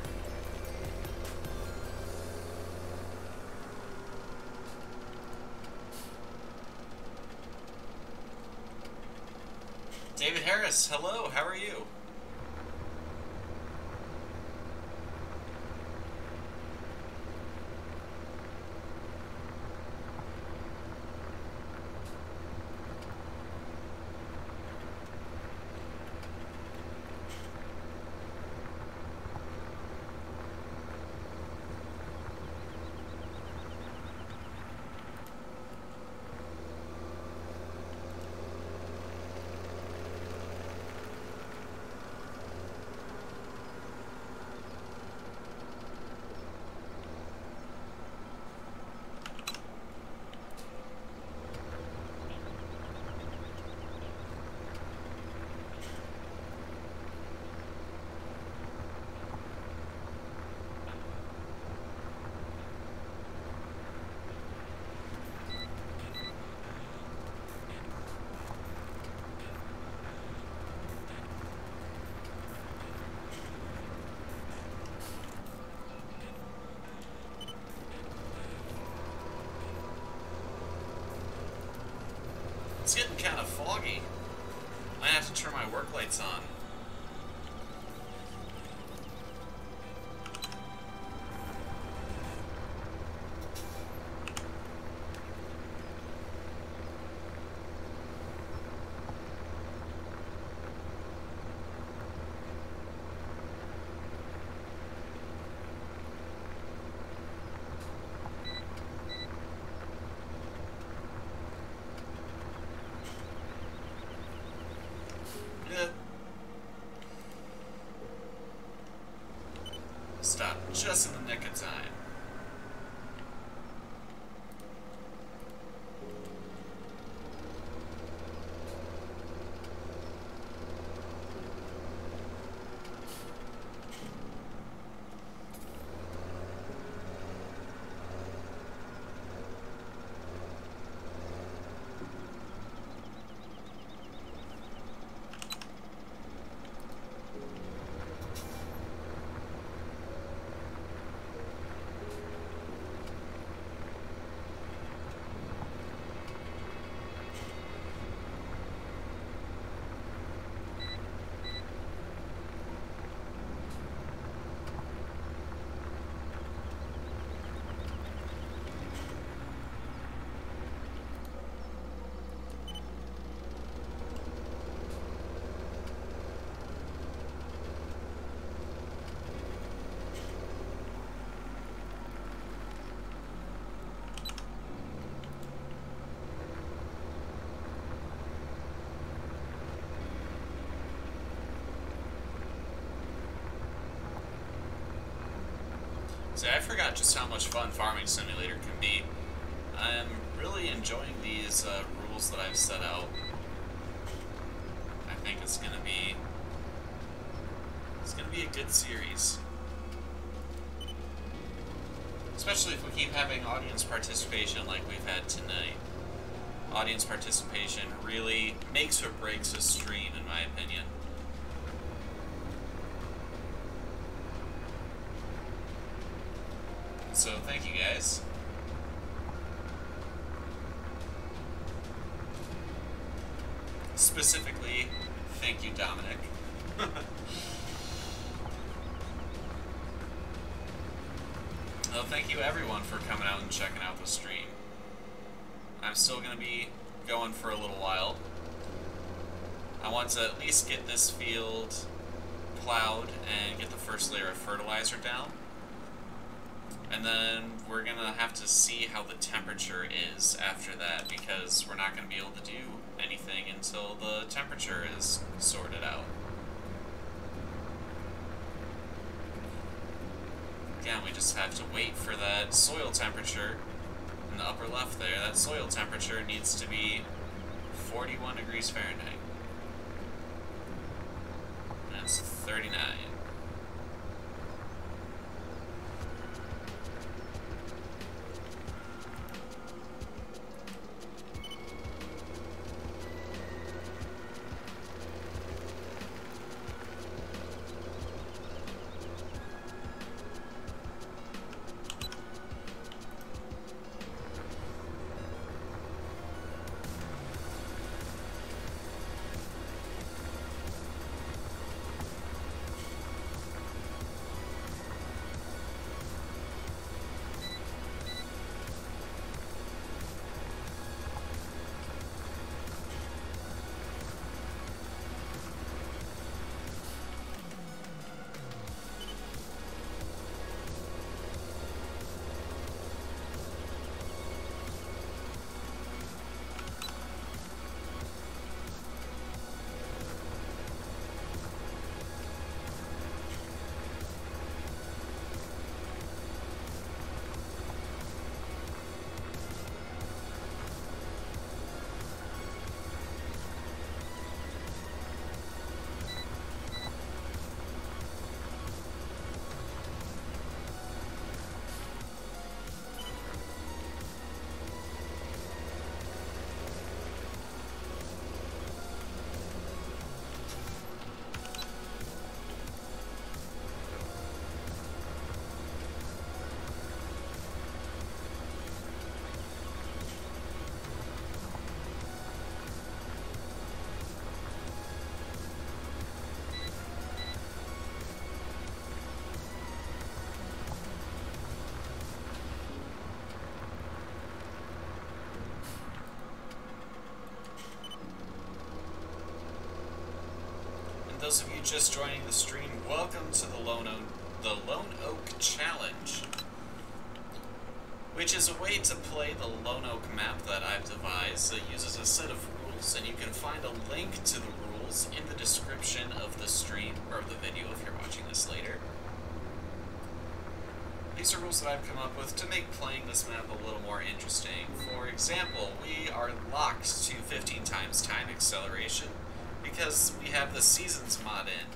David Harris, hello, how are you? It's getting kind of foggy. I have to turn my work lights on. Stop just in the nick of time. See, I forgot just how much fun Farming Simulator can be. I'm really enjoying these rules that I've set out. I think it's gonna be a good series. Especially if we keep having audience participation like we've had tonight. Audience participation really makes or breaks a stream, in my opinion. So thank you guys. Specifically, thank you, Dominic. no, thank you everyone for coming out and checking out the stream. I'm still going to be going for a little while. I want to at least get this field plowed and get the first layer of fertilizer down. And then we're going to have to see how the temperature is after that, because we're not going to be able to do anything until the temperature is sorted out. Again, we just have to wait for that soil temperature in the upper left there. That soil temperature needs to be 41 degrees Fahrenheit. That's 39. Those of you just joining the stream, welcome to the Lone Oak Challenge, which is a way to play the Lone Oak map that I've devised that uses a set of rules, and you can find a link to the rules in the description of the stream, or of the video if you're watching this later. These are rules that I've come up with to make playing this map a little more interesting. For example, we are locked to 15 times time acceleration, because we have the Seasons mod in,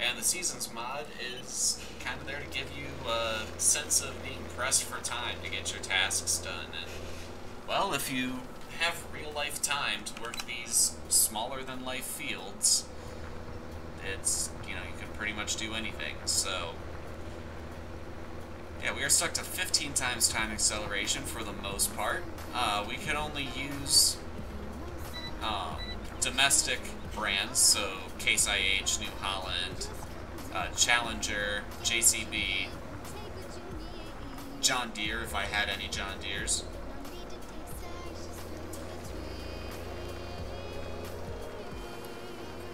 and the Seasons mod is kind of there to give you a sense of being pressed for time to get your tasks done. And, well, if you have real-life time to work these smaller-than-life fields, it's, you know, you can pretty much do anything. So, yeah, we are stuck to 15 times time acceleration for the most part. We can only use domestic brands, so Case IH, New Holland, Challenger, JCB, John Deere, if I had any John Deeres.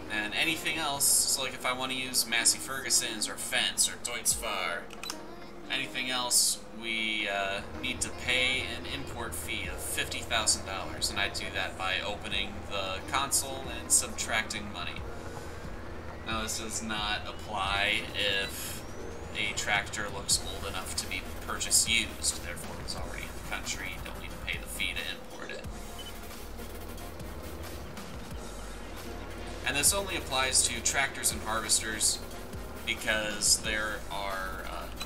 And anything else, so like if I want to use Massey Ferguson's or Fence or Deutz-Fahr, anything else, we need to pay an import fee of $50,000, and I do that by opening the console and subtracting money. Now, this does not apply if a tractor looks old enough to be purchased used, therefore it's already in the country, you don't need to pay the fee to import it. And this only applies to tractors and harvesters because there are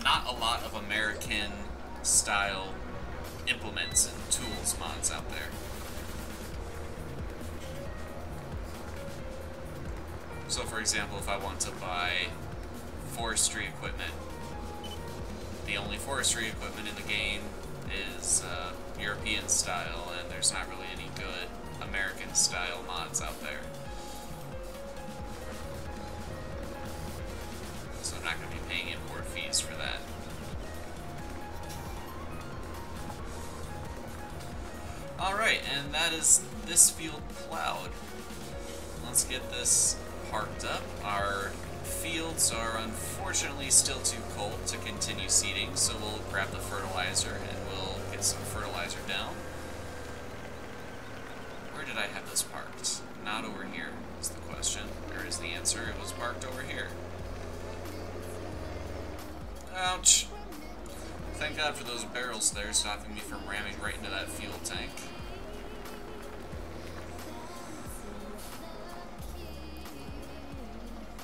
not a lot of American-style implements and tools mods out there. So, for example, if I want to buy forestry equipment, the only forestry equipment in the game is European style, and there's not really any good American-style mods out there. So I'm not going to be paying import fees for that. and that is this field plowed. Let's get this parked up. Our fields are unfortunately still too cold to continue seeding, so we'll grab the fertilizer and we'll get some fertilizer down. Where did I have this parked? Not over here is the question, or is the answer. It was parked over here. Ouch. Thank God for those barrels there, stopping me from ramming right into that fuel tank.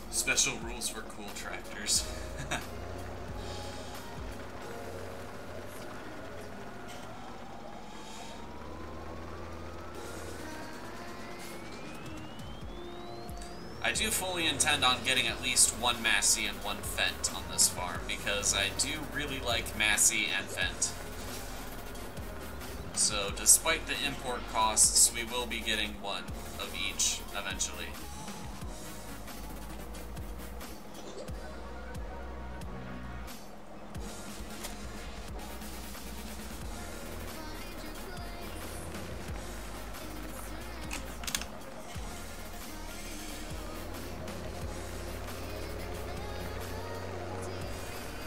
Special rules for cool tractors. I do fully intend on getting at least one Massey and one Fendt on this farm, because I do really like Massey and Fendt. So, despite the import costs, we will be getting one of each eventually.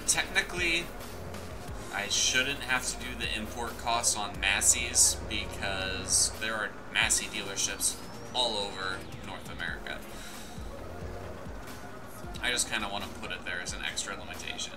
Technically, I shouldn't have to do the import costs on Massey's because there are Massey dealerships all over North America. I just kind of want to put it there as an extra limitation.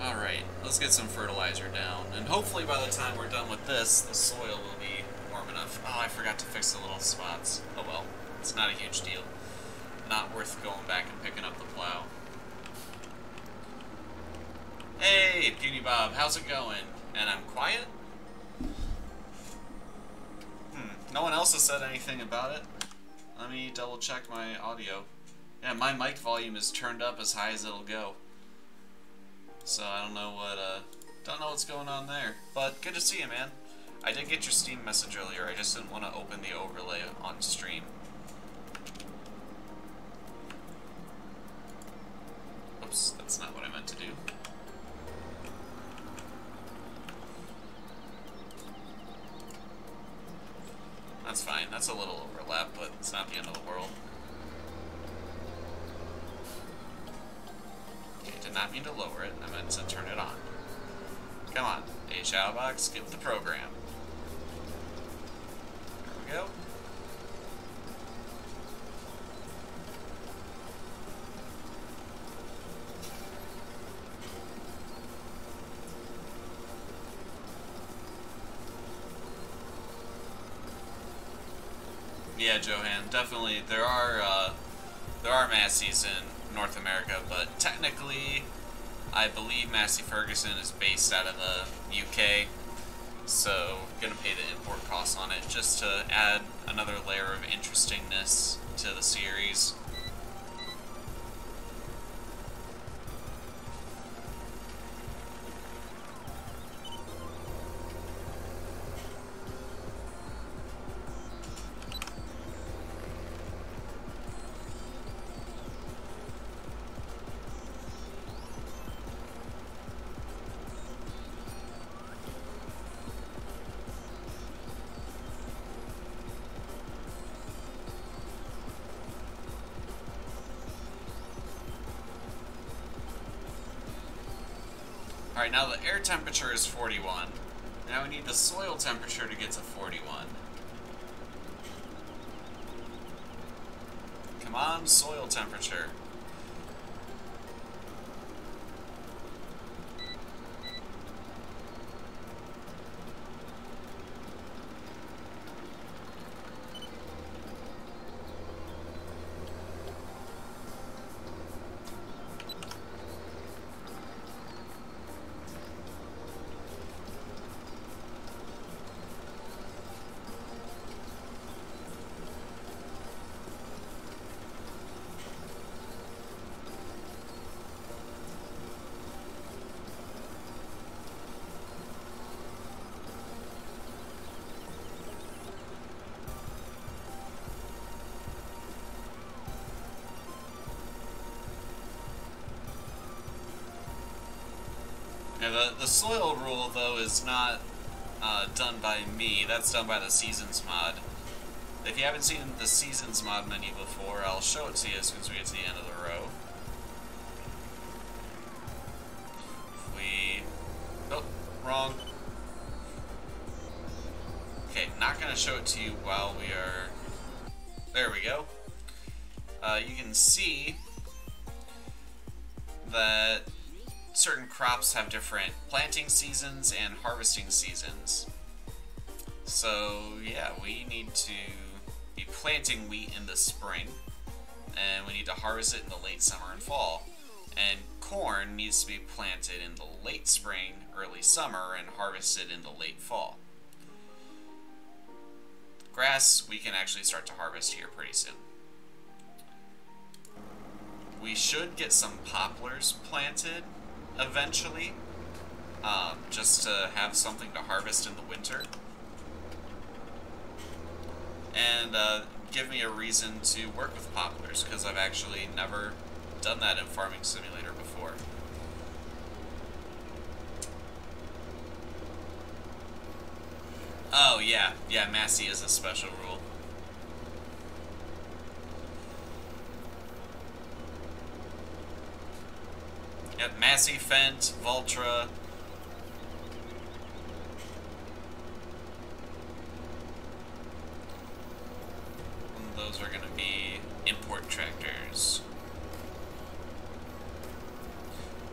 Alright, let's get some fertilizer down, and hopefully by the time we're done with this, the soil will be warm enough. Oh, I forgot to fix the little spots. Oh well, it's not a huge deal. Not worth going back and picking up the plow. Hey, Puny Bob, how's it going? And I'm quiet? No one else has said anything about it. Let me double check my audio. Yeah, my mic volume is turned up as high as it'll go. So I don't know what's going on there. But good to see you, man. I did get your Steam message earlier. I just didn't want to open the overlay on stream. Oops, that's not what I meant to do. That's fine. That's a little overlap, but it's not the end of the world. Okay, did not mean to lower it. I meant to turn it on. Come on, HLBox, skip the program. There we go. Yeah, Johan, definitely there are Masseys in North America, but technically I believe Massey Ferguson is based out of the UK, so gonna pay the import costs on it just to add another layer of interestingness to the series. Alright, now the air temperature is 41. Now we need the soil temperature to get to 41. Come on, soil temperature. Now, the soil rule, though, is not done by me. That's done by the Seasons mod. If you haven't seen the Seasons mod menu before, I'll show it to you as soon as we get to the end of the row. If we... Oh, wrong. Okay, not going to show it to you while we are... There we go. You can see that certain crops have different planting seasons and harvesting seasons. So, yeah, we need to be planting wheat in the spring, and we need to harvest it in the late summer and fall. And corn needs to be planted in the late spring, early summer, and harvested in the late fall. Grass, we can actually start to harvest here pretty soon. We should get some poplars planted eventually, just to have something to harvest in the winter. And give me a reason to work with poplars, because I've actually never done that in Farming Simulator before. Oh, yeah. Yeah, Massey is a special rule. Yep, Massey, Fent, Voltra. And those are going to be import tractors.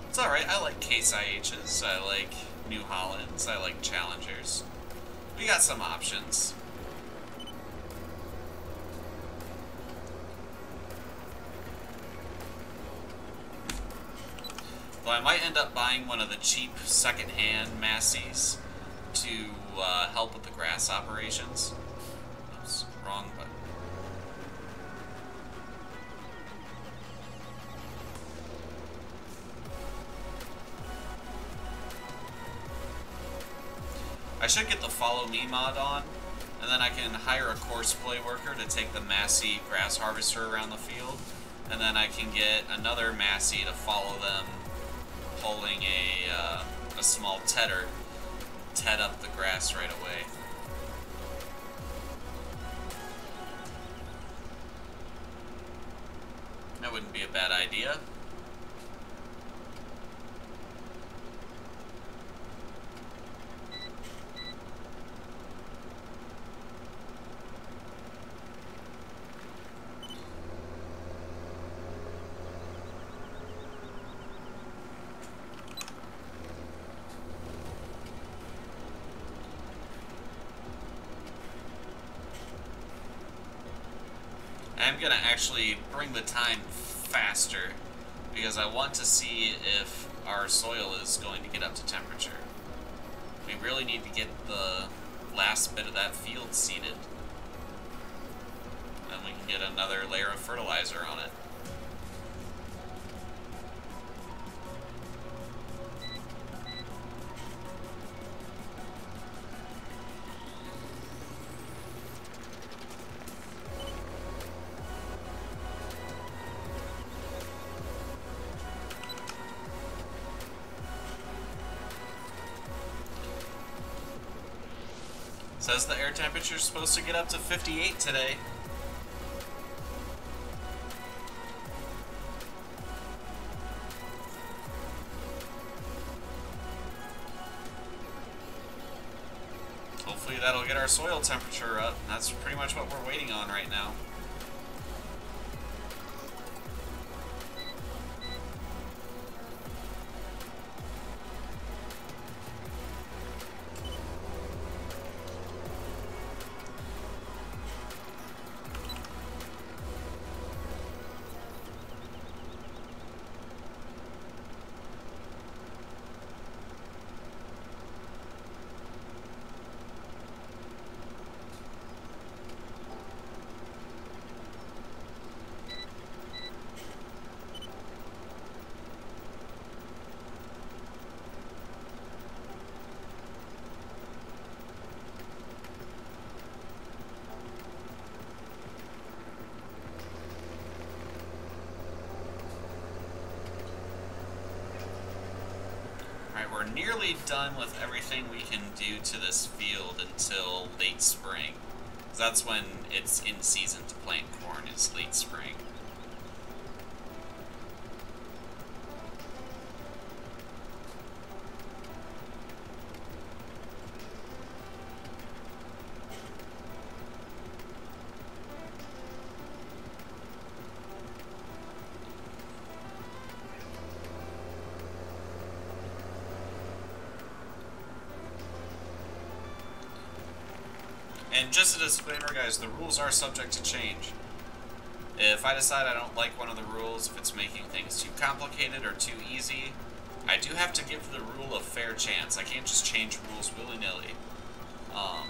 It's alright, I like Case IHs, I like New Hollands, I like Challengers. We got some options. Though I might end up buying one of the cheap second-hand Masseys to help with the grass operations. Oops, wrong button. I should get the Follow Me mod on, and then I can hire a courseplay worker to take the Massey grass harvester around the field, and then I can get another Massey to follow them, holding a small tedder, ted up the grass right away. That wouldn't be a bad idea. I'm gonna actually bring the time faster because I want to see if our soil is going to get up to temperature. We really need to get the last bit of that field seeded. Then we can get another layer of fertilizer on it. Says the air temperature is supposed to get up to 58 today. Hopefully that'll get our soil temperature up. That's pretty much what we're waiting on right now. we're nearly done with everything we can do to this field until late spring. That's when it's in season to plant corn, is late spring. And just a disclaimer, guys, the rules are subject to change. If I decide I don't like one of the rules, if it's making things too complicated or too easy, I do have to give the rule a fair chance. I can't just change rules willy-nilly. I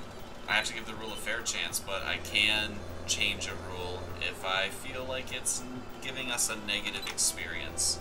have to give the rule a fair chance, but I can change a rule if I feel like it's giving us a negative experience.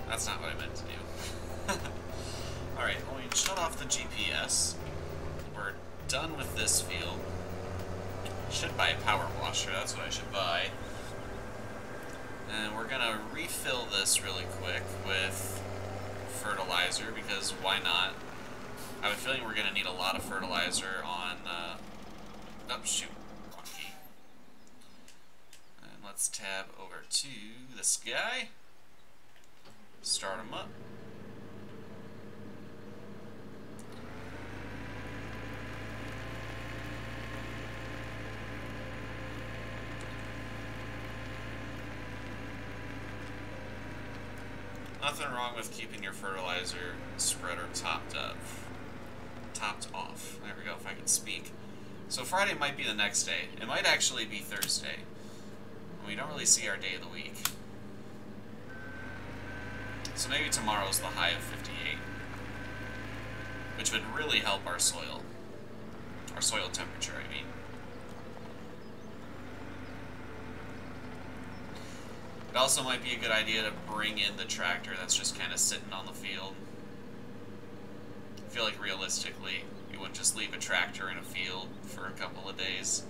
That's not what I meant to do. Alright, well, we shut off the GPS. We're done with this field. Should buy a power washer, that's what I should buy. And we're gonna refill this really quick with fertilizer, because why not? I have a feeling we're gonna need a lot of fertilizer on, oh shoot, wrong key. And let's tab over to this guy. Start them up. Nothing wrong with keeping your fertilizer spreader topped off. There we go, if I can speak. So Friday might be the next day. It might actually be Thursday. We don't really see our day of the week. So maybe tomorrow's the high of 58, which would really help our soil temperature, I mean. It also might be a good idea to bring in the tractor that's just kind of sitting on the field. I feel like realistically, you wouldn't just leave a tractor in a field for a couple of days.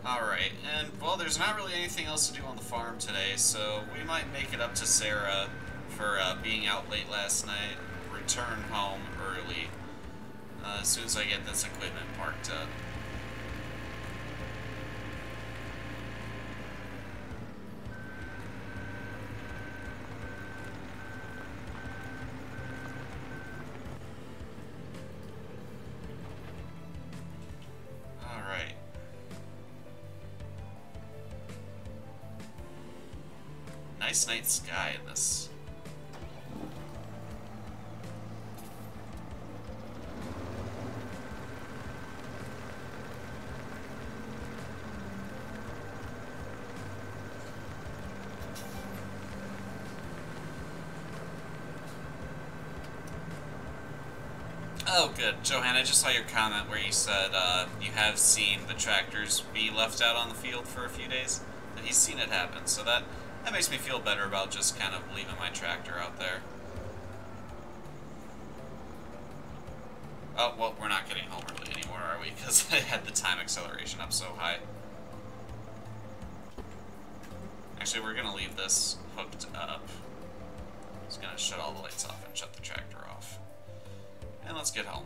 Alright, and well, there's not really anything else to do on the farm today, so we might make it up to Sarah for being out late last night, return home early, as soon as I get this equipment parked up. Nice night sky in this. Oh, good. Johanna, I just saw your comment where you said you have seen the tractors be left out on the field for a few days. And he's seen it happen, so that makes me feel better about just kind of leaving my tractor out there. Oh, well, we're not getting home early anymore, are we? Because I had the time acceleration up so high. Actually, we're going to leave this hooked up. Just going to shut all the lights off and shut the tractor off. And let's get home.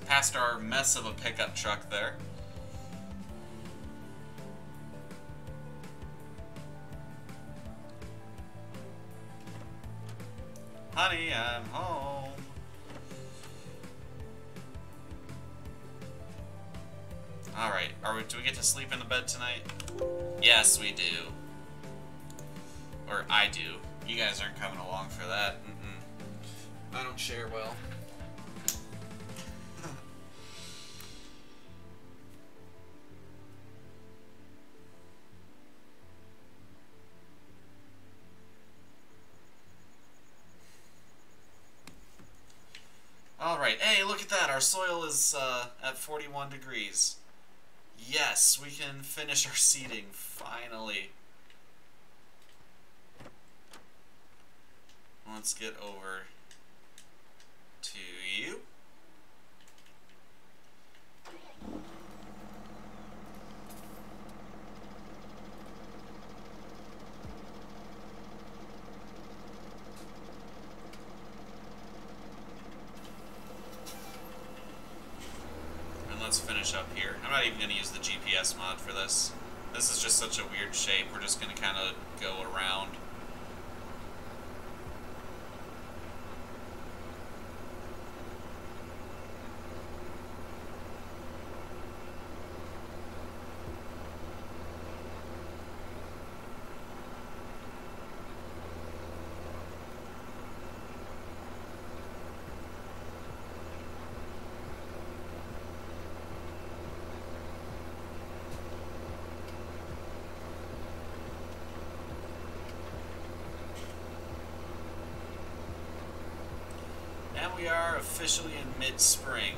Past our mess of a pickup truck there. Honey, I'm home. Alright, do we get to sleep in the bed tonight? Yes, we do. Or I do. You guys aren't coming along for that. I don't share well. Alright, hey, look at that. Our soil is at 41 degrees. Yes, we can finish our seeding, finally. Let's get over to you. Let's finish up here. I'm not even going to use the GPS mod for this. This is just such a weird shape. We're just going to kind of go around. We are officially in mid-spring.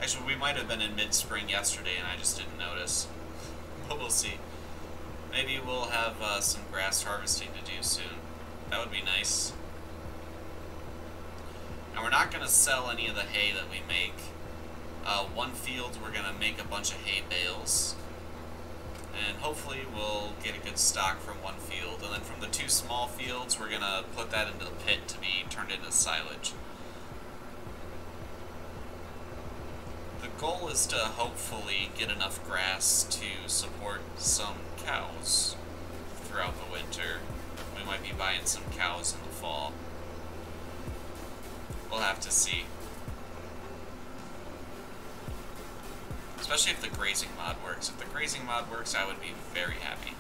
Actually, we might have been in mid-spring yesterday and I just didn't notice. But we'll see. Maybe we'll have some grass harvesting to do soon. That would be nice. And we're not going to sell any of the hay that we make. One field, we're going to make a bunch of hay bales. And hopefully we'll get a good stock from one field. And then from the two small fields, we're going to put that into the pit to be turned into silage. The goal is to hopefully get enough grass to support some cows throughout the winter. We might be buying some cows in the fall. We'll have to see. Especially if the grazing mod works. If the grazing mod works, I would be very happy.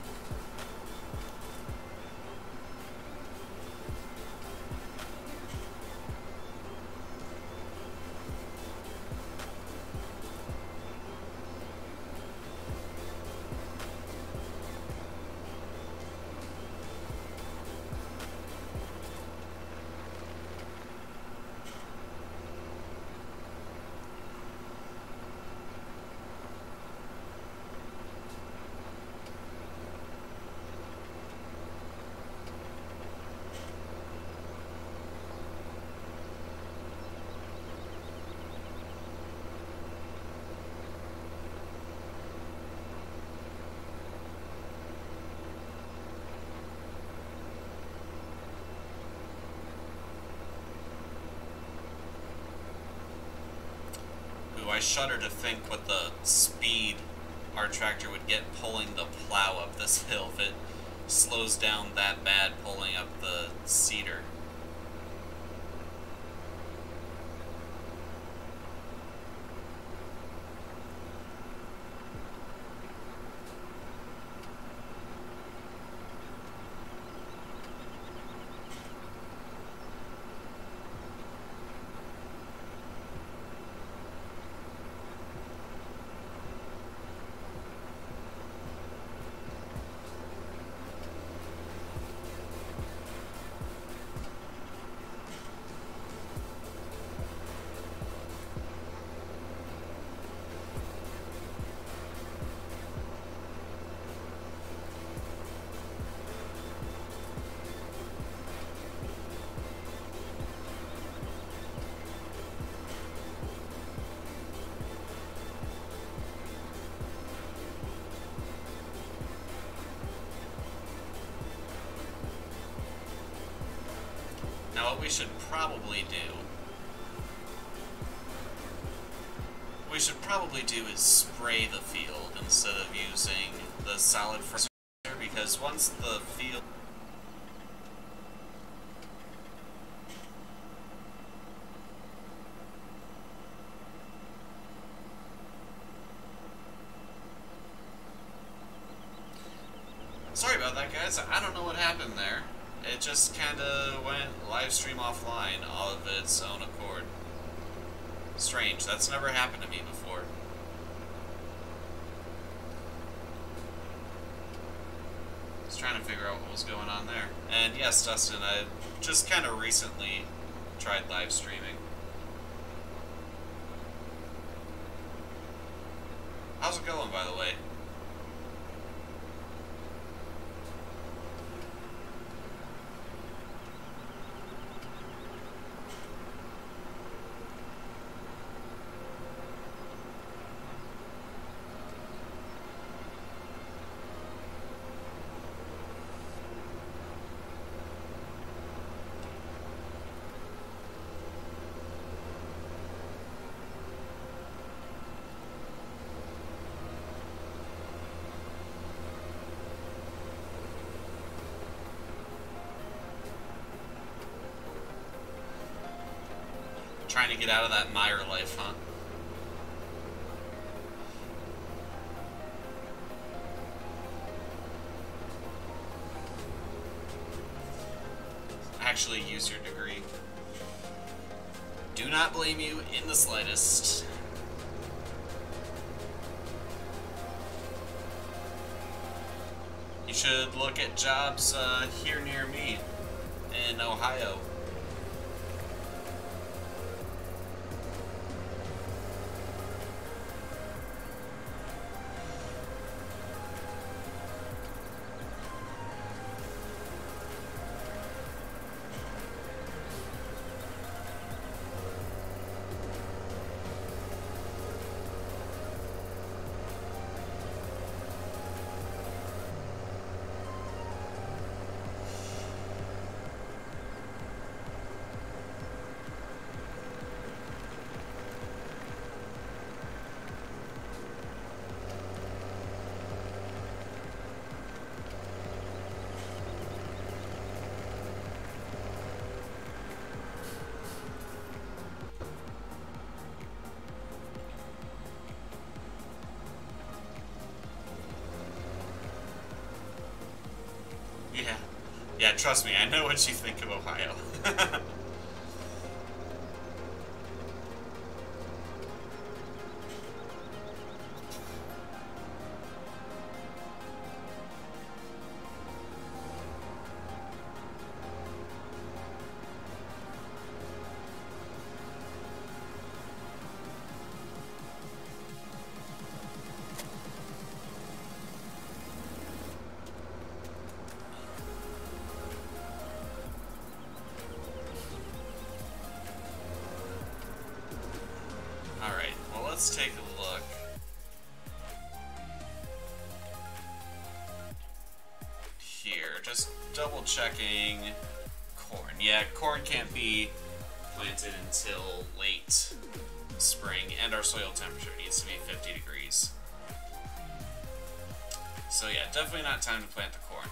I shudder to think what the speed our tractor would get pulling the plow up this hill if it slows down that bad pulling up the cedar. what we should probably do... What we should probably do is spray the field instead of using the solid fertilizer, because once the field... Sorry about that, guys. I don't know what happened there. It just kinda went live stream offline all of its own accord. Strange. That's never happened to me before. Just trying to figure out what was going on there. And yes, Dustin, I just kinda recently tried live streaming. How's it going, by the way? Trying to get out of that mire life, huh? Actually use your degree. Do not blame you in the slightest. You should look at jobs here near me in Ohio. Yeah, trust me, I know what you think of Ohio. Let's take a look. Here, just double checking corn. Yeah, corn can't be planted until late spring, and our soil temperature needs to be 50 degrees. So yeah, definitely not time to plant the corn.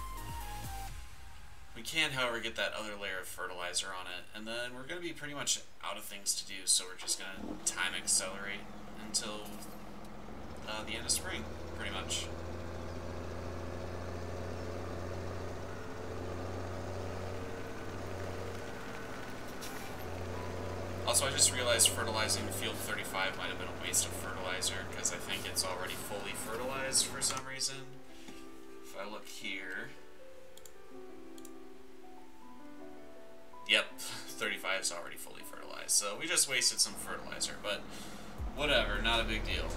We can, however, get that other layer of fertilizer on it, and then we're going to be pretty much out of things to do, so we're just going to time accelerate until the end of spring, pretty much. Also, I just realized fertilizing field 35 might have been a waste of fertilizer, because I think it's already fully fertilized for some reason. If I look here... Yep, 35 is already fully fertilized, so we just wasted some fertilizer, but whatever, not a big deal.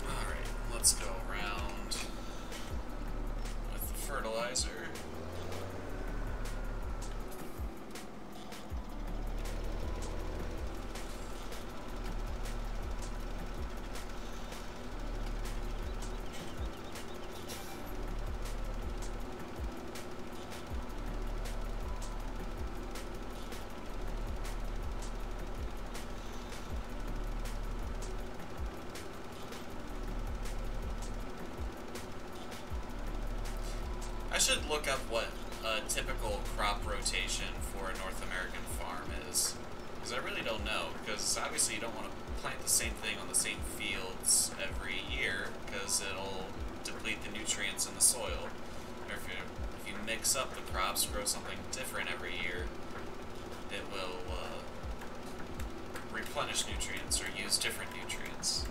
Alright, let's go around with the fertilizer. should look up what a typical crop rotation for a North American farm is. Because I really don't know. Because obviously you don't want to plant the same thing on the same fields every year, because it'll deplete the nutrients in the soil. Or if you mix up the crops, grow something different every year, it will replenish nutrients or use different nutrients.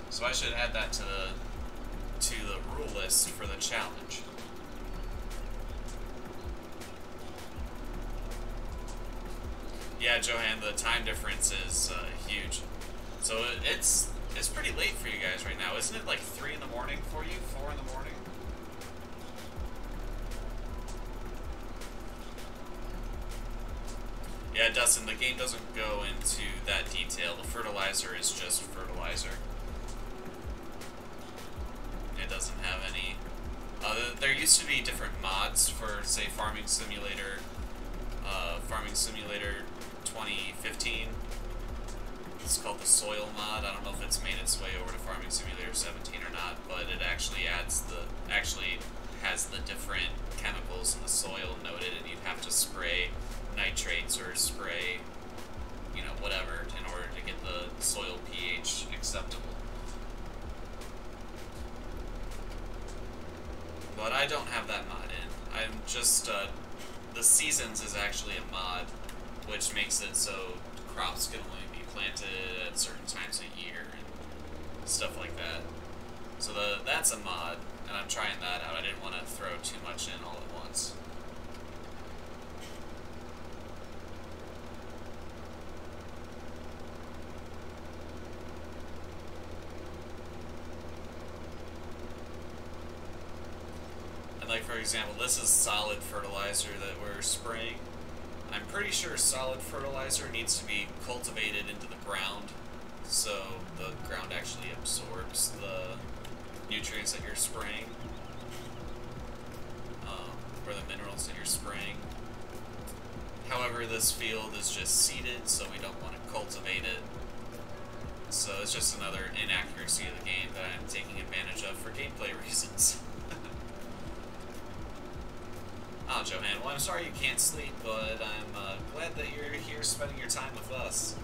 So I should add that to the rule list for the challenge. Yeah, Johan, the time difference is huge. So it's pretty late for you guys right now. Isn't it like 3 in the morning for you? 4 in the morning? Yeah, Dustin, the game doesn't go into that detail. The fertilizer is just fertilizer. It doesn't have any... there used to be different mods for, say, Farming Simulator 2015. It's called the Soil mod. I don't know if it's made its way over to Farming Simulator 17 or not, but it actually has the different chemicals in the soil noted, and you'd have to spray nitrates or spray, you know, whatever, in order to get the soil pH acceptable. But I don't have that mod in. I'm just, the Seasons is actually a mod, which makes it so crops can only be planted at certain times a year and stuff like that. So that's a mod, and I'm trying that out. I didn't want to throw too much in all at once. Like, for example, this is solid fertilizer that we're spraying. I'm pretty sure solid fertilizer needs to be cultivated into the ground, so the ground actually absorbs the nutrients that you're spraying, or the minerals that you're spraying. However, this field is just seeded, so we don't want to cultivate it. So it's just another inaccuracy of the game that I'm taking advantage of for gameplay reasons. Oh, Johan, well, I'm sorry you can't sleep, but I'm glad that you're here spending your time with us.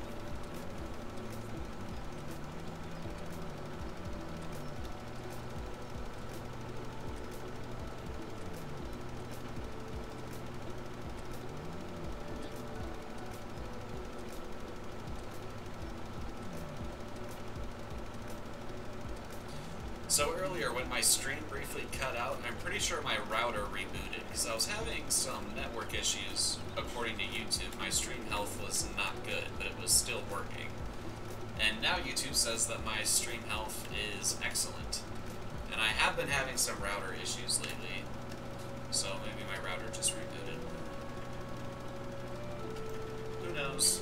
So earlier, when my stream briefly cut out, I'm pretty sure my router rebooted, because I was having some network issues. According to YouTube, my stream health was not good, but it was still working. And now YouTube says that my stream health is excellent. And I have been having some router issues lately, so maybe my router just rebooted. Who knows?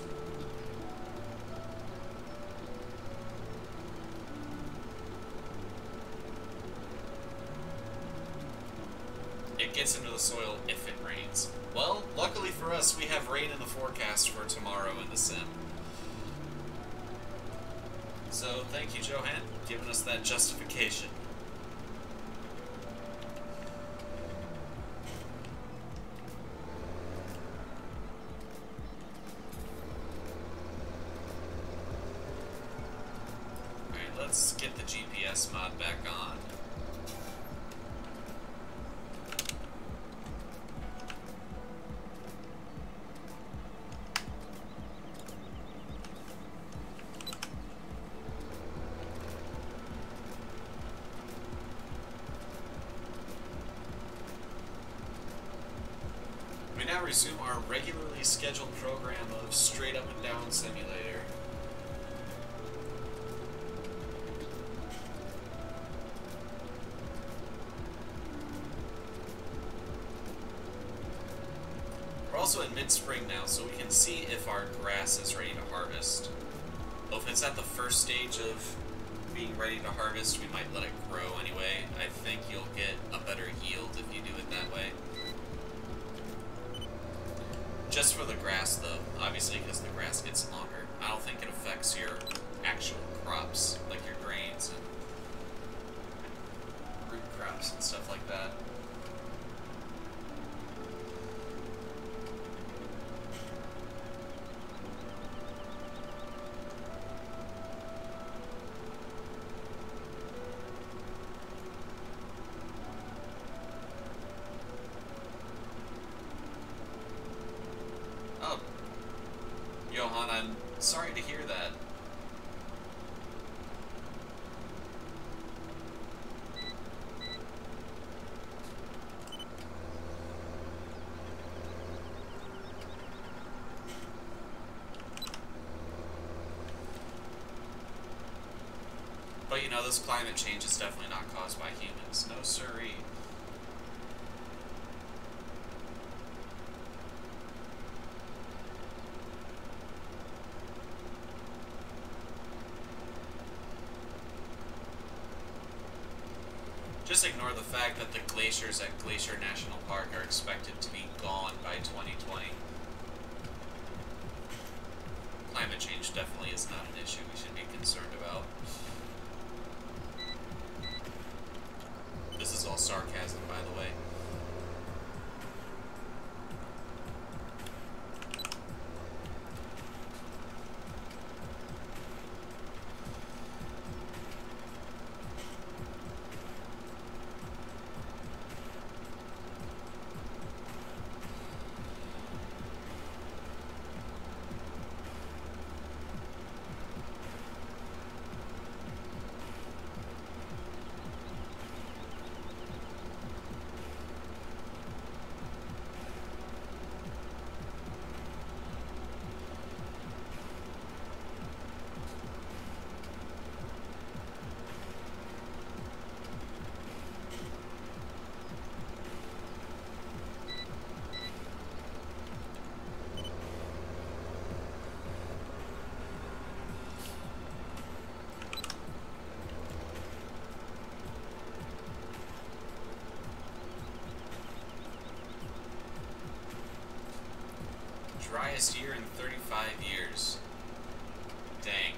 It gets into the soil if it rains. Well, luckily for us, we have rain in the forecast for tomorrow in the sim. So, thank you, Johan, for giving us that justification. Alright, let's get the GPS mod back on. Resume our regularly scheduled program of straight up and down simulator. We're also in mid-spring now, so we can see if our grass is ready to harvest. Well, if it's at the first stage of being ready to harvest, we might let it grow anyway. I think you'll get a better yield if you do it that way. Just for the grass, though, obviously, because the grass gets longer. I don't think it affects your actual crops, like your grains and root crops. caps and stuff like that. Oh, Johan, I'm sorry to hear that. But you know, this climate change is definitely not caused by humans. No siree. Just ignore the fact that the glaciers at Glacier National Park are expected to be gone by 2020. Climate change definitely is not an issue we should be concerned about. This is all sarcasm, by the way. Driest year in 35 years. Dang.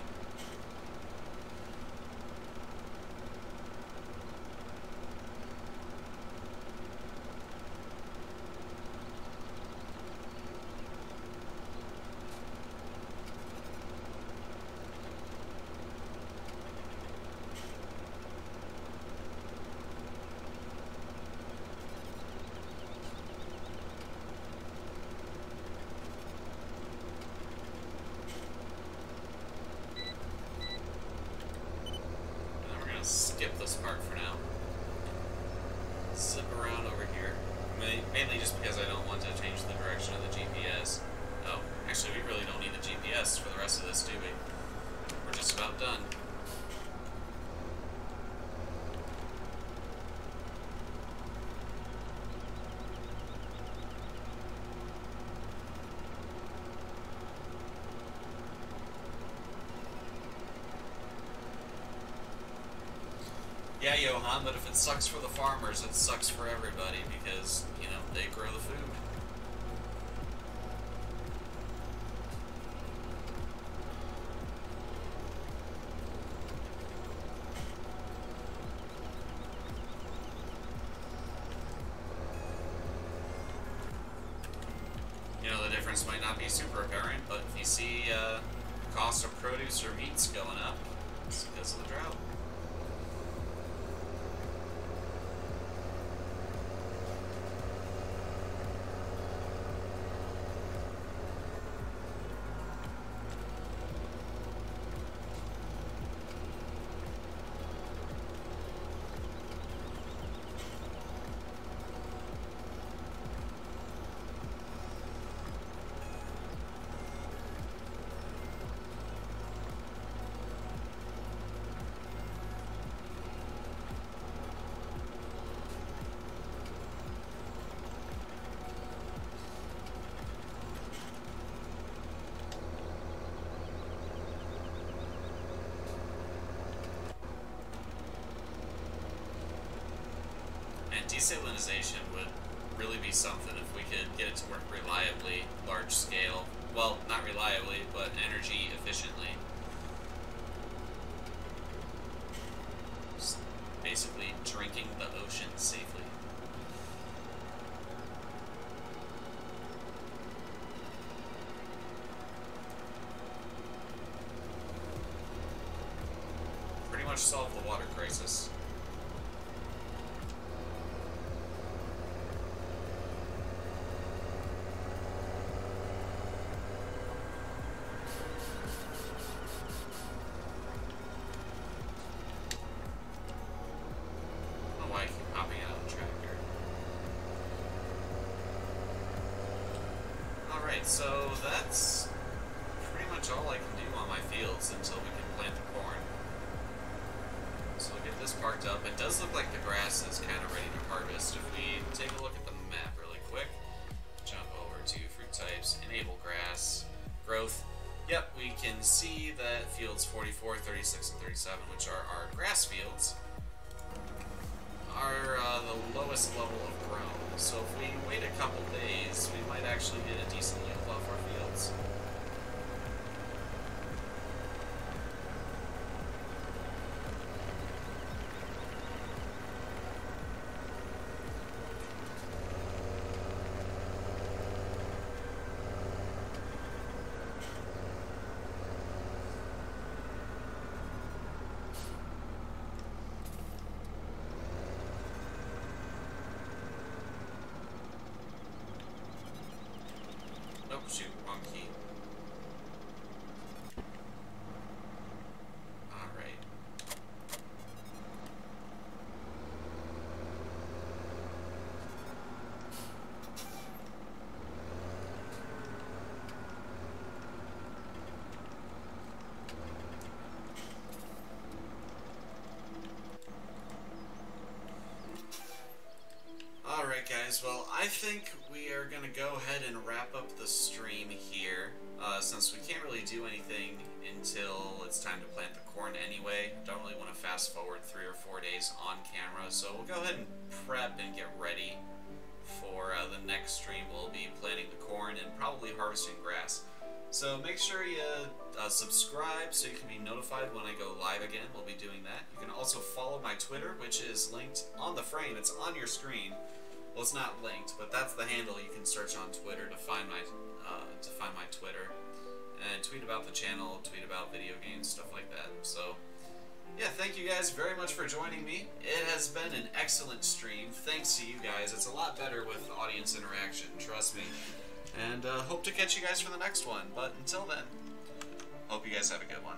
Skip this part for now. Zip around over here. Mainly just because I don't want to change the direction of the GPS. Oh, actually we really don't need the GPS for the rest of this, do we? We're just about done. Yeah, Johan, but if it sucks for the farmers, it sucks for everybody because, you know, they grow the food. You know, the difference might not be super apparent, but if you see cost of produce or meats going up, it's because of the drought. Desalinization would really be something if we could get it to work reliably, large scale. Well, not reliably, but energy efficiently. Just basically drinking the ocean safely. Pretty much solved the water crisis. So that's pretty much all I can do on my fields until we can plant the corn. So we'll get this parked up. It does look like the grass is kind of ready to harvest. If we take a look at the map really quick, jump over to fruit types, enable grass, growth. Yep, we can see that fields 44, 36, and 37, which are our grass fields, are the lowest level of grown. So if we wait a couple days, we might actually get a decent yield off our fields. Nope, shoot, wrong key. Alright. Alright guys, well I think we are going to go ahead and wrap up the stream here, since we can't really do anything until it's time to plant the corn anyway. I don't really want to fast forward 3 or 4 days on camera, so we'll go ahead and prep and get ready for the next stream. We'll be planting the corn and probably harvesting grass. So make sure you subscribe so you can be notified when I go live again. We'll be doing that. You can also follow my Twitter, which is linked on the frame. It's on your screen. Well, it's not linked, but that's the handle you can search on Twitter to find my Twitter, and tweet about the channel, tweet about video games, stuff like that. So, yeah, thank you guys very much for joining me. It has been an excellent stream. Thanks to you guys. It's a lot better with audience interaction, trust me. And hope to catch you guys for the next one. But until then, hope you guys have a good one.